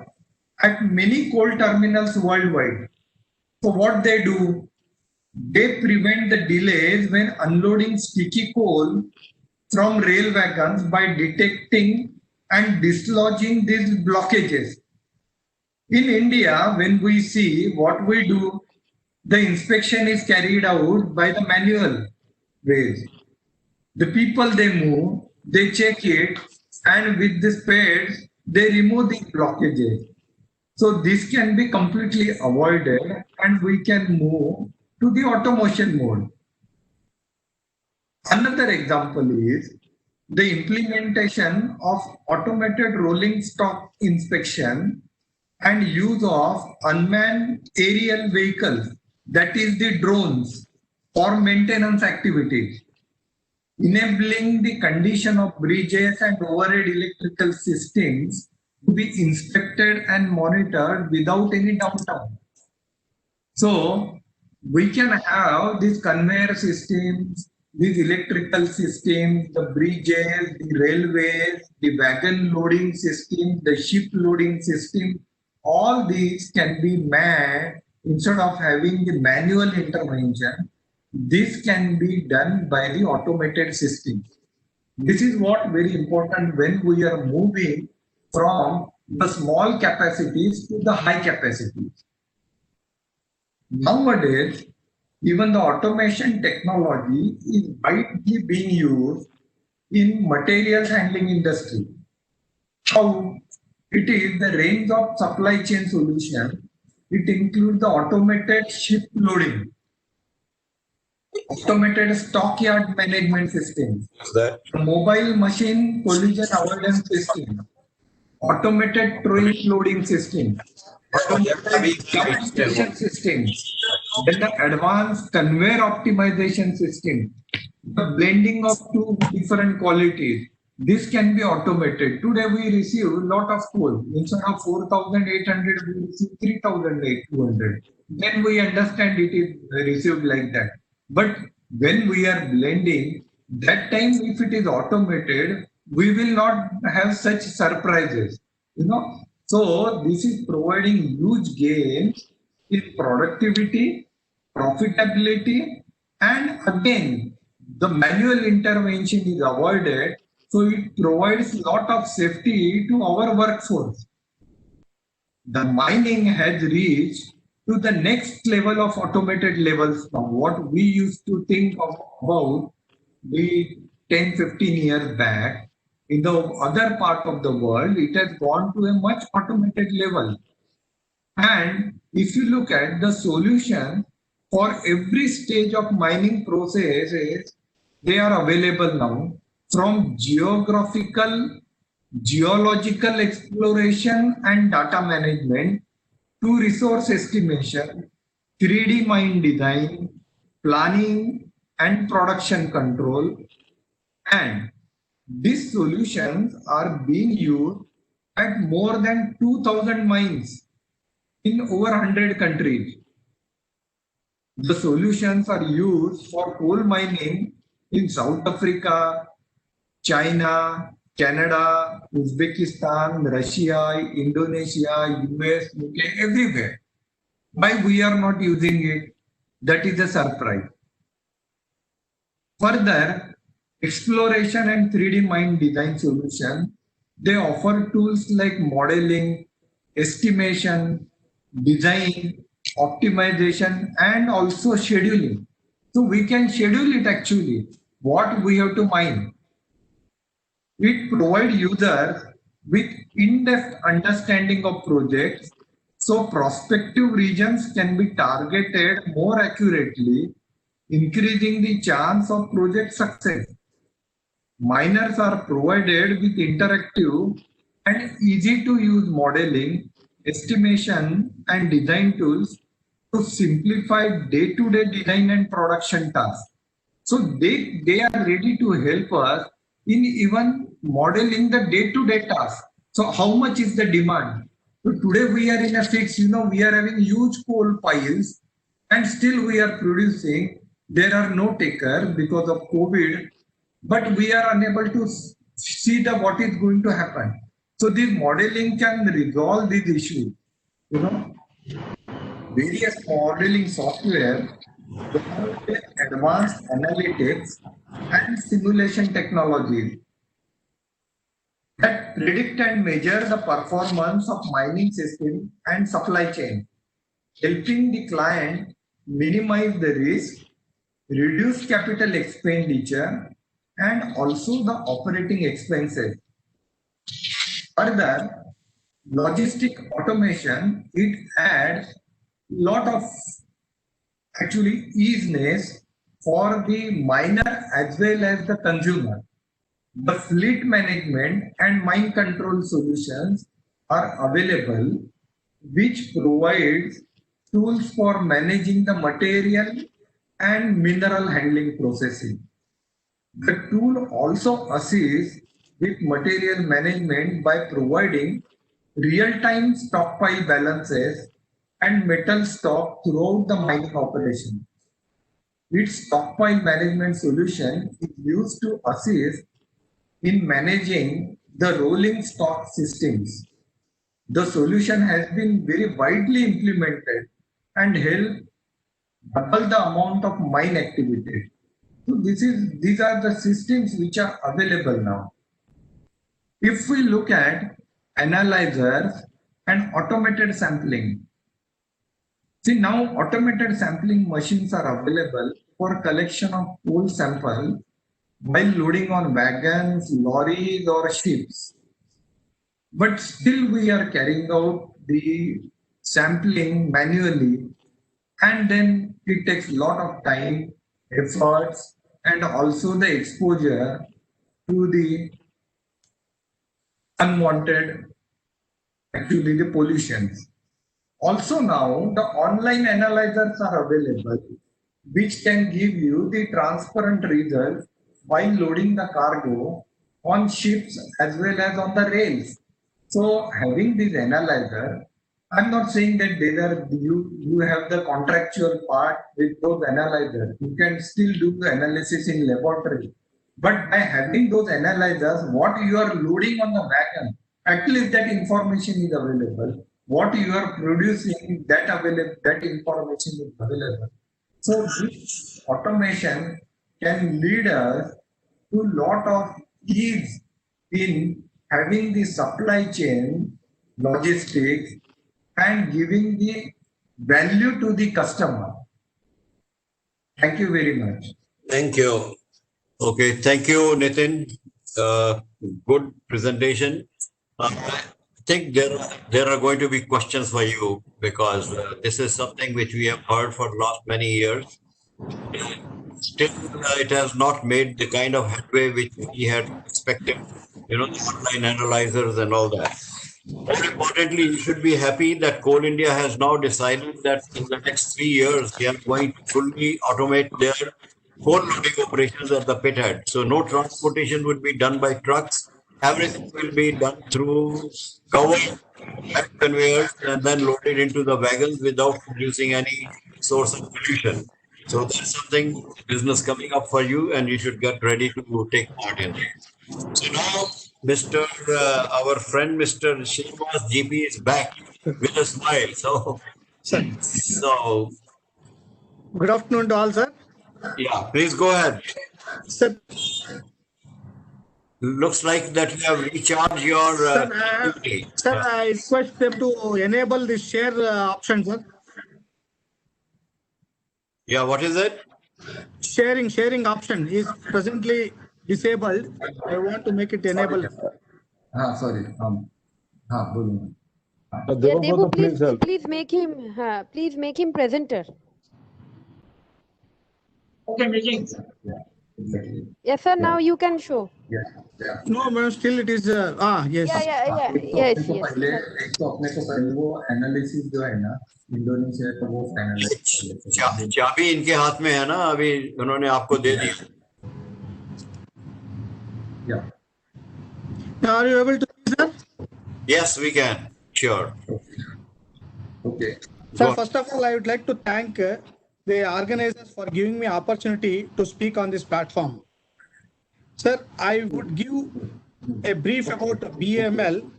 at many coal terminals worldwide. So what they do, they prevent the delays when unloading sticky coal from rail wagons by detecting and dislodging these blockages. In India, when we see what we do, the inspection is carried out by the manual ways. The people they move, they check it, and with the spades, they remove the blockages. So this can be completely avoided, and we can move to the automation mode. Another example is the implementation of automated rolling stock inspection and use of unmanned aerial vehicles, that is the drones, for maintenance activities, enabling the condition of bridges and overhead electrical systems to be inspected and monitored without any downtime. So we can have these conveyor systems, these electrical systems, the bridges, the railways, the wagon loading system, the ship loading system. All these can be manned instead of having the manual intervention. This can be done by the automated systems. This is what very important when we are moving from the small capacities to the high capacities. Nowadays, even the automation technology is widely being used in materials handling industry. How? It is the range of supply chain solution. It includes the automated ship loading, automated stockyard management systems, That mobile machine collision avoidance system, automated trolley loading system, automated station systems, then the advanced conveyor optimization system, the blending of two different qualities. This can be automated. Today we receive a lot of coal. Instead of 4,800, we receive 3,200. Then we understand it is received like that. But when we are blending, that time if it is automated, we will not have such surprises. So this is providing huge gains in productivity, profitability, and again, the manual intervention is avoided, so it provides a lot of safety to our workforce. The mining has reached to the next level of automated levels now. What we used to think about the 10-15 years back, in the other part of the world, it has gone to a much automated level. And if you look at the solution for every stage of mining processes, they are available now, from geographical, geological exploration and data management to resource estimation, 3D mine design, planning and production control. And these solutions are being used at more than 2,000 mines in over 100 countries. The solutions are used for coal mining in South Africa, China, Canada, Uzbekistan, Russia, Indonesia, US, UK, everywhere. Why we are not using it? That is a surprise. Further, exploration and 3D mine design solution, they offer tools like modeling, estimation, design, optimization, and also scheduling. So we can schedule it actually, what we have to mine. It provides users with in-depth understanding of projects, so prospective regions can be targeted more accurately, increasing the chance of project success. Miners are provided with interactive and easy to use modeling, estimation, and design tools to simplify day-to-day design and production tasks. So they are ready to help us in even modeling the day-to-day tasks. So how much is the demand? So today we are in a fix, we are having huge coal piles and still we are producing. There are no takers because of COVID, but we are unable to see what is going to happen. So this modeling can resolve these issues. Various modeling software with advanced analytics and simulation technologies that predict and measure the performance of mining system and supply chain, helping the client minimize the risk, reduce capital expenditure, and also the operating expenses. Further, logistic automation, it adds lot of actually easiness for the miner as well as the consumer. The fleet management and mine control solutions are available, which provides tools for managing the material and mineral handling processing. The tool also assists with material management by providing real-time stockpile balances and metal stock throughout the mining operation. Its stockpile management solution is used to assist in managing the rolling stock systems. The solution has been very widely implemented and helped double the amount of mine activity. So these are the systems which are available now. If we look at analyzers, and automated sampling. See, now automated sampling machines are available for collection of coal sample while loading on wagons, lorries, or ships. But still we are carrying out the sampling manually, and then it takes a lot of time, efforts, and also the exposure to the unwanted, actually the pollutions. Also now the online analyzers are available, which can give you the transparent results while loading the cargo on ships as well as on the rails. So having this analyzer, I'm not saying that you have the contractual part with those analyzers. You can still do the analysis in laboratory. But by having those analyzers, what you are loading on the wagon, at least that information is available. What you are producing, that information is available. So this automation can lead us to a lot of ease in having the supply chain logistics and giving the value to the customer. Thank you very much. Thank you. Okay, thank you, Nitin. Good presentation. I think there are going to be questions for you because this is something which we have heard for the last many years. Still, it has not made the kind of headway which we had expected, the online analyzers and all that. More importantly, you should be happy that Coal India has now decided that in the next 3 years, they are going to fully automate their coal loading operations at the pit head. So no transportation would be done by trucks. Everything will be done through covered conveyors and then loaded into the wagons without producing any source of pollution. So that's something business coming up for you, and you should get ready to take part in it. So now, our friend Mr. Srinivas GP is back with a smile. So Good afternoon to all, sir. yeah, please go ahead. Sir, Looks like that you have recharged your. sir, I request them to enable the share option, sir. Yeah, what is it? Sharing option is presently disabled. I want to make it enabled. Sorry. Bolun. Yeah, Devu, please make him presenter. Okay, making. Exactly. Yes, sir. Now you can show. Yeah. No, madam, still it is. Yes. Yeah. Yes. एक तो अपने को पहले वो analysis जो है ना Indonesia का वो फाइनलाइज चाबी इनके हाथ में है ना, अभी उन्होंने आपको दे दी. Are you able to see, sir? Yes, we can. Sure. Okay. Sir, first of all, I would like to thank the organizers for giving me opportunity to speak on this platform. Sir, I would give a brief about BML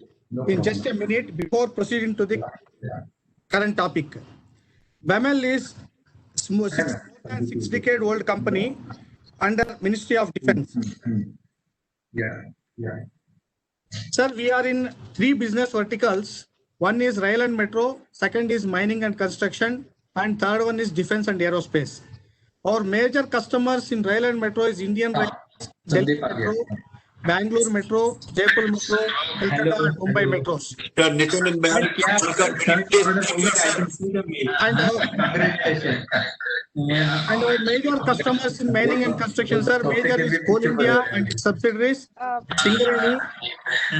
in just a minute before proceeding to the current topic. BML is more than 6-decade-old company under Ministry of Defense. Yeah. Sir, we are in 3 business verticals. One is rail and metro, second is mining and construction, and third one is defense and aerospace. Our major customers in rail and metro is Indian Railways, Delhi Metro, Bangalore Metro, Jaipur Metro, Kolkata and Mumbai Metros. And our major customers in mining and construction, sir, major is Coal India and its subsidiaries, Singareni,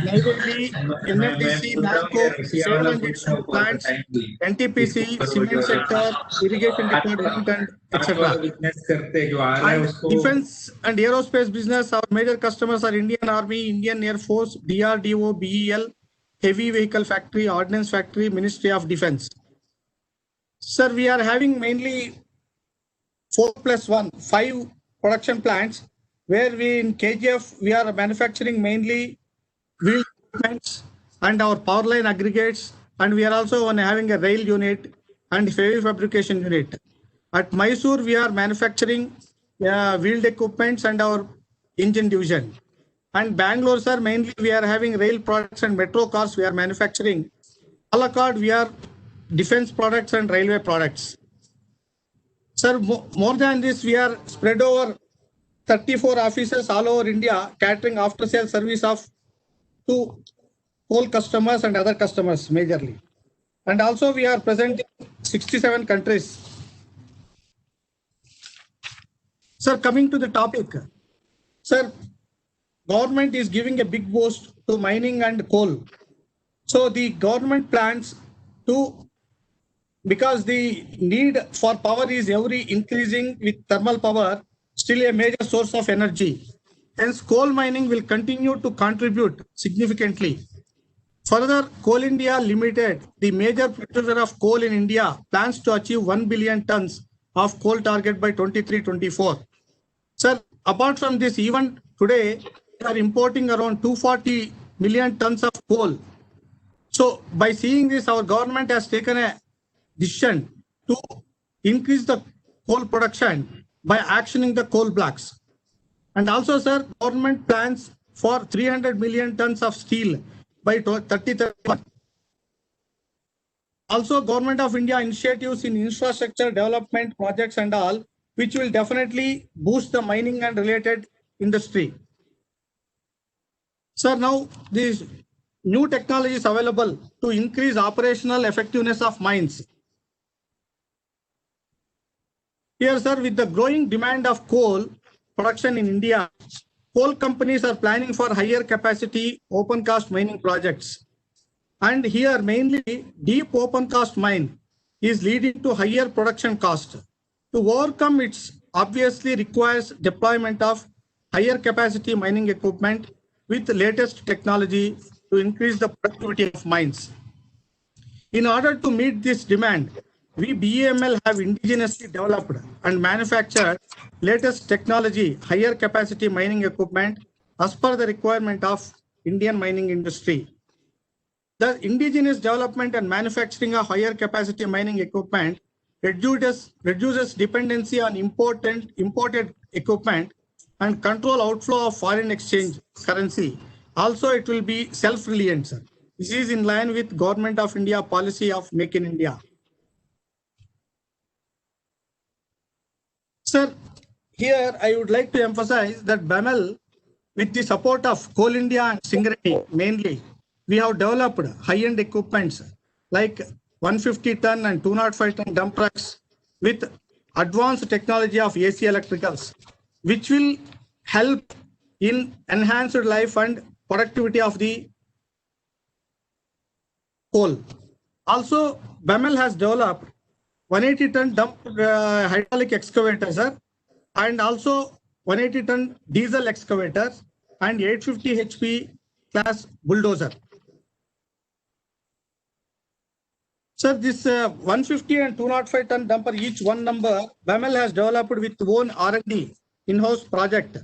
Nairobi, NFDC, NAPCO, Sale and its two plants, NTPC, cement sector, irrigation department, and etc. And defense and aerospace business, our major customers are Indian Army, Indian Air Force, DRDO, BEL, Heavy Vehicle Factory, Ordnance Factory, Ministry of Defense. Sir, we are having mainly 4+1, 5 production plants where we in KGF, we are manufacturing mainly wheel equipments and our power line aggregates, and we are also having a rail unit and heavy fabrication unit. At Mysore, we are manufacturing wheeled equipments and our engine division. And Bangalore, sir, mainly we are having rail products and metro cars we are manufacturing. Palakkad, we are defense products and railway products. Sir, more than this, we are spread over 34 offices all over India, catering after-sales service to coal customers and other customers majorly. And also we are present in 67 countries. Sir, coming to the topic, sir, government is giving a big boost to mining and coal. So the government plans to, because the need for power is every increasing with thermal power, still a major source of energy. Hence, coal mining will continue to contribute significantly. Further, Coal India Limited, the major producer of coal in India, plans to achieve 1 billion tons of coal target by 23-24. Sir, apart from this, even today, we are importing around 240 million tons of coal. So by seeing this, our government has taken a decision to increase the coal production by actioning the coal blocks. And also, sir, government plans for 300 million tons of steel by 2031. Also, Government of India initiatives in infrastructure development projects and all, which will definitely boost the mining and related industry. Sir, now these new technologies available to increase operational effectiveness of mines. Here, sir, with the growing demand of coal production in India, coal companies are planning for higher capacity open cast mining projects. And here mainly deep open cast mine is leading to higher production cost. To overcome it obviously requires deployment of higher capacity mining equipment with latest technology to increase the productivity of mines. In order to meet this demand, we BEML have indigenously developed and manufactured latest technology, higher capacity mining equipment as per the requirement of Indian mining industry. The indigenous development and manufacturing of higher capacity mining equipment reduces dependency on imported equipment and control outflow of foreign exchange currency. Also, it will be self-reliant, sir. This is in line with Government of India policy of Make in India. Sir, here I would like to emphasize that BEML, with the support of Coal India and Singareni mainly, we have developed high-end equipments like 150 ton and 205 ton dump trucks with advanced technology of AC electricals, which will help in enhanced life and productivity of the coal. Also, BEML has developed 180 ton dump hydraulic excavators, sir, and also 180 ton diesel excavators and 850 HP class bulldozer. Sir, this 150 and 205 ton dumper, each one number, BEML has developed with own R&D in-house project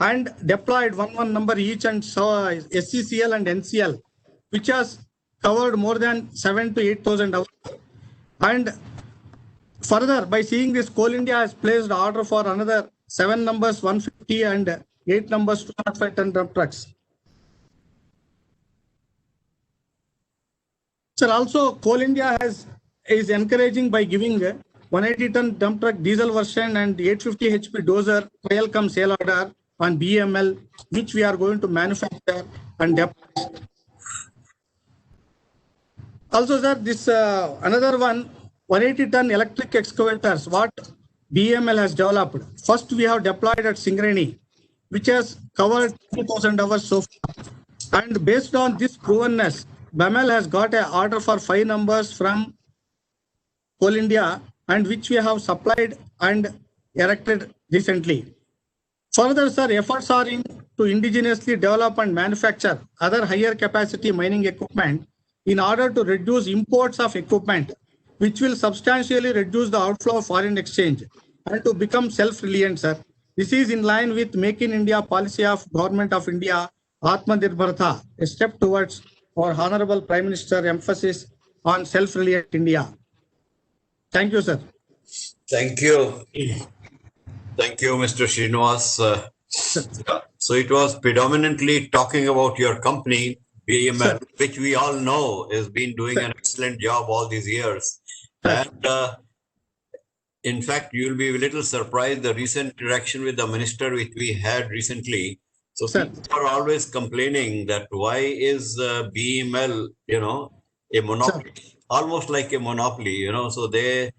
and deployed one number each and SCCL and NCL, which has covered more than 7,000 to 8,000 hours. And further, by seeing this, Coal India has placed order for another 7 numbers 150 and 8 numbers 205 ton dump trucks. Sir, also Coal India is encouraging by giving 180 ton dump truck diesel version and 850 HP dozer trial come sale order on BEML, which we are going to manufacture and deploy. Also, sir, this another one, 180 ton electric excavators, what BEML has developed. First, we have deployed at Singareni, which has covered 2,000 hours so far. And based on this provenness, BEML has got an order for 5 numbers from Coal India, and which we have supplied and erected recently. Further, sir, efforts are in to indigenously develop and manufacture other higher capacity mining equipment in order to reduce imports of equipment, which will substantially reduce the outflow of foreign exchange and to become self-reliant, sir. This is in line with Make in India policy of Government of India, Atmanirbharta, a step towards our Honorable Prime Minister emphasis on self-reliant India. Thank you, sir. Thank you. Thank you, Mr. Srinivas. So it was predominantly talking about your company, BML, Sir. which we all know has been doing an excellent job all these years. Sir. And in fact, you'll be a little surprised the recent interaction with the minister which we had recently. So Sir. people are always complaining that why is BML, a monopoly, almost like a monopoly, so they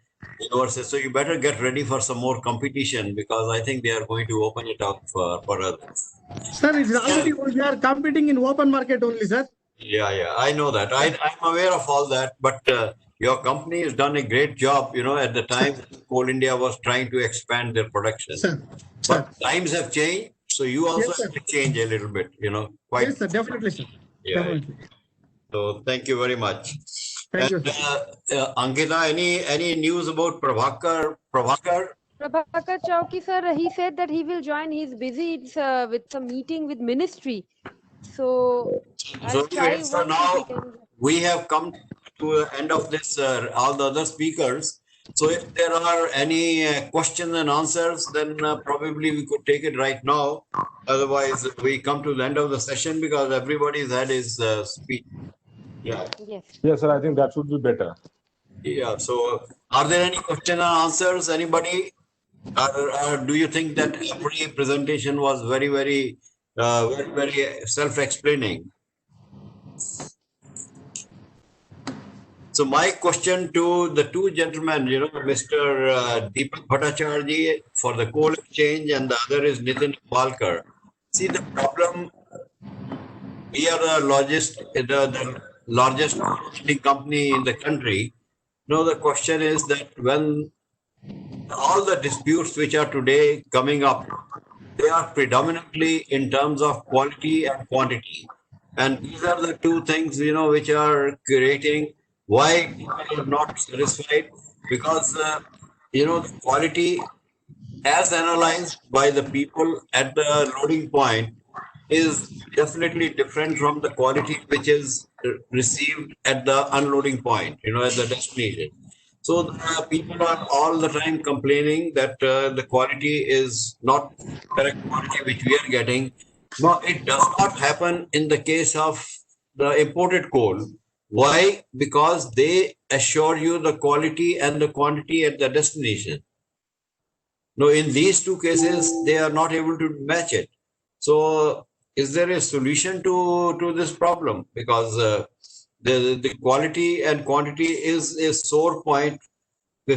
were saying, so you better get ready for some more competition because I think they are going to open it up for others. Sir, it's already, we are competing in open market only, sir. Yeah, I know that. I'm aware of all that, but your company has done a great job, at the time Coal India was trying to expand their production. Sir. But times have changed, so you also Yes, sir. have to change a little bit, quite. Yes, sir, definitely, sir. Yeah. Definitely. So thank you very much. Thank you, And, Ankita, any news about Prabhakar? Prabhakar Chowki, sir, he said that he will join. He's busy with some meeting with ministry. So I'll try So once now if we can. we have come to the end of this, all the other speakers. So if there are any questions and answers, then probably we could take it right now. Otherwise, we come to the end of the session because everybody's had his speech. Yeah. Yes. Yes, sir. I think that would be better. Yeah. So are there any question and answers? Anybody? Or do you think that every presentation was very, very self-explaining? So my question to the two gentlemen, Mr. Deepak Bhattacharya for the coal exchange and the other is Nitin Balkar. See the problem, we are the largest mining company in the country. Now the question is that when all the disputes which are today coming up, they are predominantly in terms of quality and quantity. And these are the two things, which are creating why people are not satisfied because, the quality as analyzed by the people at the loading point is definitely different from the quality which is received at the unloading point, at the destination. So the people are all the time complaining that the quality is not correct quality which we are getting. No, it does not happen in the case of the imported coal. Why? Because they assure you the quality and the quantity at the destination. No, in these two cases, they are not able to match it. So is there a solution to this problem? Because the quality and quantity is a sore point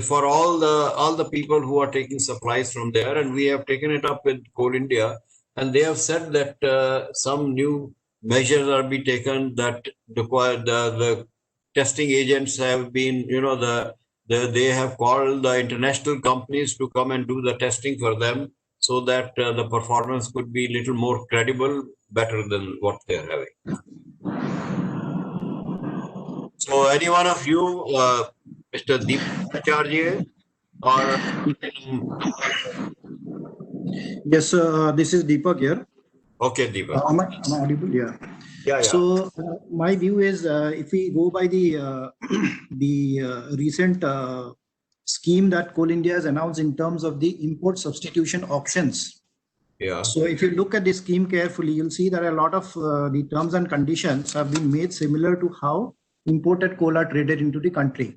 for all the people who are taking supplies from there, and we have taken it up with Coal India, and they have said that some new measures are being taken that the testing agents have been, they have called the international companies to come and do the testing for them so that the performance could be a little more credible, better than what they are having. So any one of you, Mr. Deepak Acharya or Yes, this is Deepak here. okay, Deepak. Am I audible? Yeah. Yeah. So my view is if we go by the recent scheme that Coal India has announced in terms of the import substitution auctions. Yeah. So if you look at the scheme carefully, you'll see that a lot of the terms and conditions have been made similar to how imported coal are traded into the country.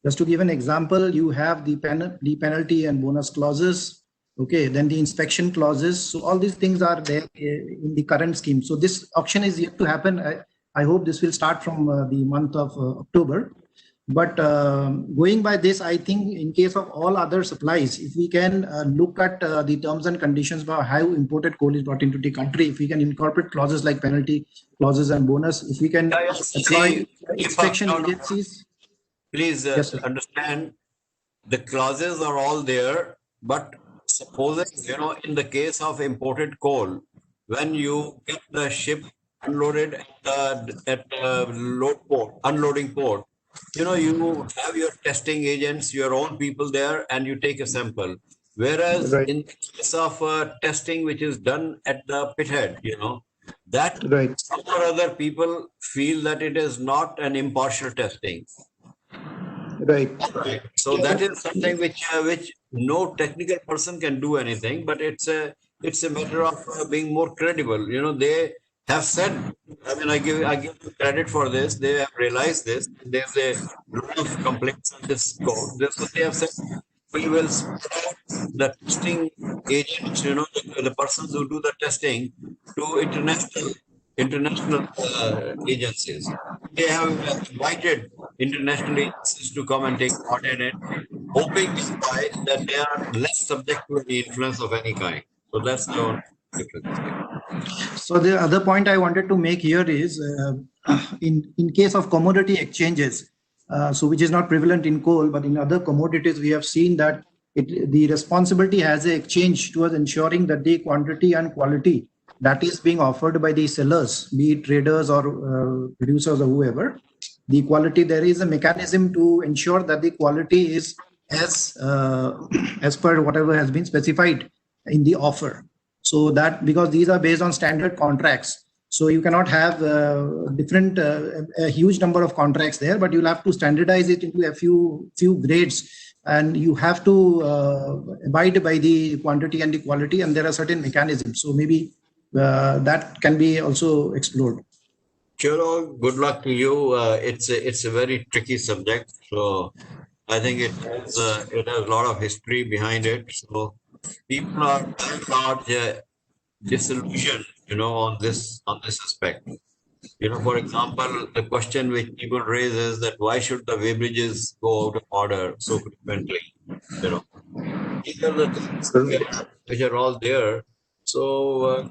Just to give an example, you have the penalty and bonus clauses. Okay, then the inspection clauses. So all these things are there in the current scheme. So this auction is yet to happen. I hope this will start from the month of October. But going by this, I think in case of all other supplies, if we can look at the terms and conditions for how imported coal is brought into the country, if we can incorporate clauses like penalty clauses and bonus, if we can apply inspection agencies. Please understand, the clauses are all there, but supposing, in the case of imported coal, when you get the ship unloaded at the unloading port, you have your testing agents, your own people there, and you take a sample. Whereas in the case of testing, which is done at the pithead, that some or other people feel that it is not an impartial testing. Right. So that is something which no technical person can do anything, but it's a it's a matter of being more credible. They have said, I mean, I give them credit for this. They have realized this. There's a lot of complaints on this code. Therefore, they have said, we will spread out the testing agents, the persons who do the testing to international agencies. They have invited international agencies to come and take part in it, hoping thereby that they are less subject to the influence of any kind. So that's the only difference. So the other point I wanted to make here is, in case of commodity exchanges, so which is not prevalent in coal, but in other commodities, we have seen that the responsibility has an exchange towards ensuring that the quantity and quality that is being offered by the sellers, be it traders or producers or whoever, the quality, there is a mechanism to ensure that the quality is as per whatever has been specified in the offer. So that, because these are based on standard contracts, so you cannot have a huge number of contracts there, but you'll have to standardize it into a few grades, and you have to abide by the quantity and the quality, and there are certain mechanisms. So maybe that can be also explored. Sure, good luck to you. It's a very tricky subject, so I think it has a lot of history behind it. So people are by and large disillusioned, on this aspect. For example, the question which people raise is that why should the weighbridges go out of order so frequently? These are the things which are all there. So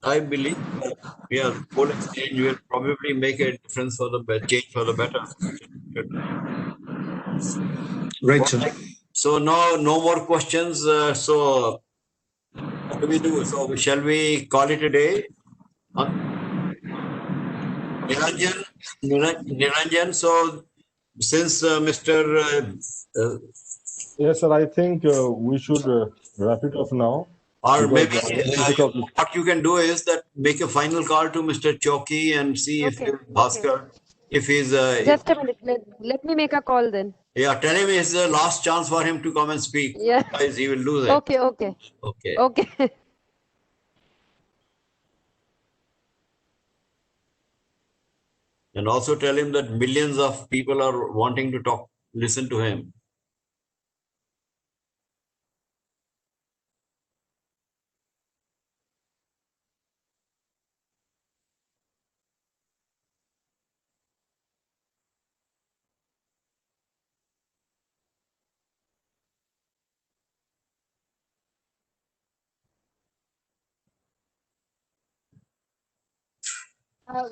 I believe that coal exchange will probably make a difference for the change for the better. Right, sir. So now no more questions. So what do we do? So shall we call it a day? Niranjan, so since Mr. Yes, sir. I think we should wrap it up now. Or maybe because what you can do is that make a final call to Mr. Choki and see if Bhaskar, if he's. Just a minute. Let me make a call then. Yeah, tell him it's the last chance for him to come and speak. Yeah. Otherwise he will lose it. Okay. Okay. And also tell him that millions of people are wanting to listen to him.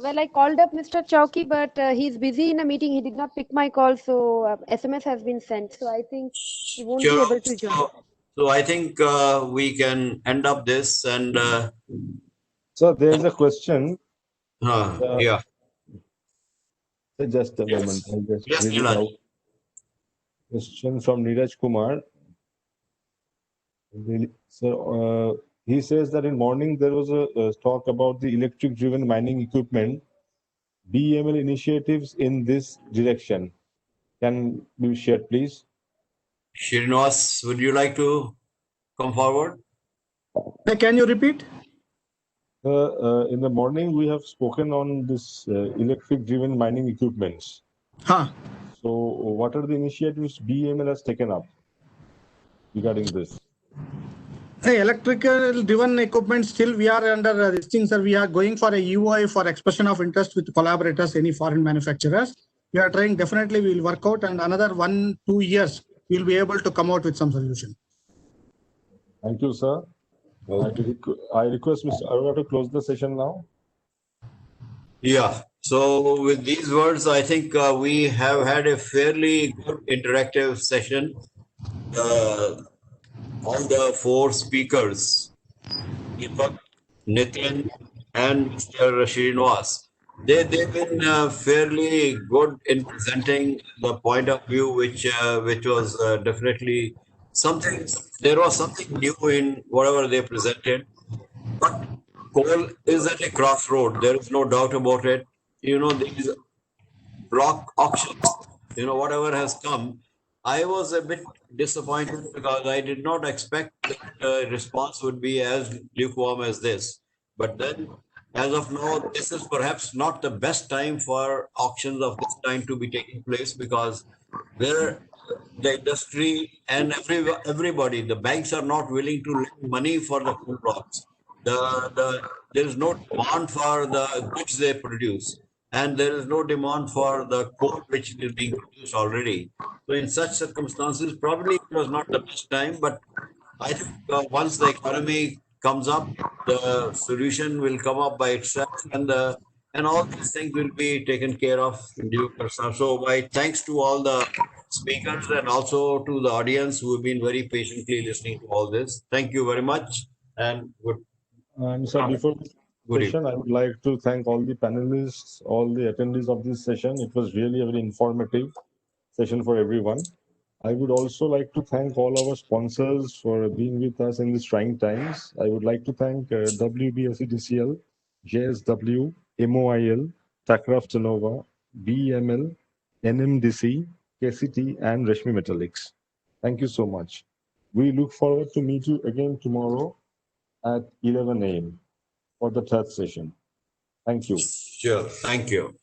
Well, I called up Mr. Chowki, but he's busy in a meeting. He did not pick my call, so SMS has been sent. So I think he won't be able to join. So I think we can end up this and. So there's a question. Yeah. Just a moment. I'll just read it out. Question from Neeraj Kumar. So he says that in morning there was a talk about the electric driven mining equipment, BEML initiatives in this direction. Can you share, please? Srinivas, would you like to come forward? Can you repeat? In the morning, we have spoken on this electric driven mining equipments. Huh. So what are the initiatives BEML has taken up regarding this? Hey, electrical driven equipment, still we are under this thing, sir. We are going for a UI for expression of interest with collaborators, any foreign manufacturers. We are trying, definitely we will work out, and another 1-2 years, we will be able to come out with some solution. Thank you, sir. I request Mr. Arora to close the session now. Yeah. So with these words, I think we have had a fairly good interactive session. All the four speakers, Deepak, Nitin, and Mr. Srinivas, they've been fairly good in presenting the point of view, which was definitely something. There was something new in whatever they presented. But coal is at a crossroad. There is no doubt about it. These block auctions, whatever has come, I was a bit disappointed because I did not expect that the response would be as lukewarm as this. But then, as of now, this is perhaps not the best time for auctions of this kind to be taking place, because where the industry and everybody, the banks are not willing to lend money for the coal blocks. There is no demand for the goods they produce, and there is no demand for the coal which is being produced already. So in such circumstances, probably it was not the best time, but I think once the economy comes up, the solution will come up by itself, and all these things will be taken care of in due course. So my thanks to all the speakers and also to the audience who have been very patiently listening to all this. Thank you very much, and Sir, before the good session, I would like to thank all the panelists, all the attendees of this session. It was really a very informative session for everyone. I would also like to thank all our sponsors for being with us in these trying times. I would like to thank WBSEDCL, JSW, MOIL, Takraf Tanova, BEML, NMDC, KCT, and Reshmi Metallics. Thank you so much. We look forward to meet you again tomorrow at 11 a.m. for the third session. Thank you. Sure. Thank you.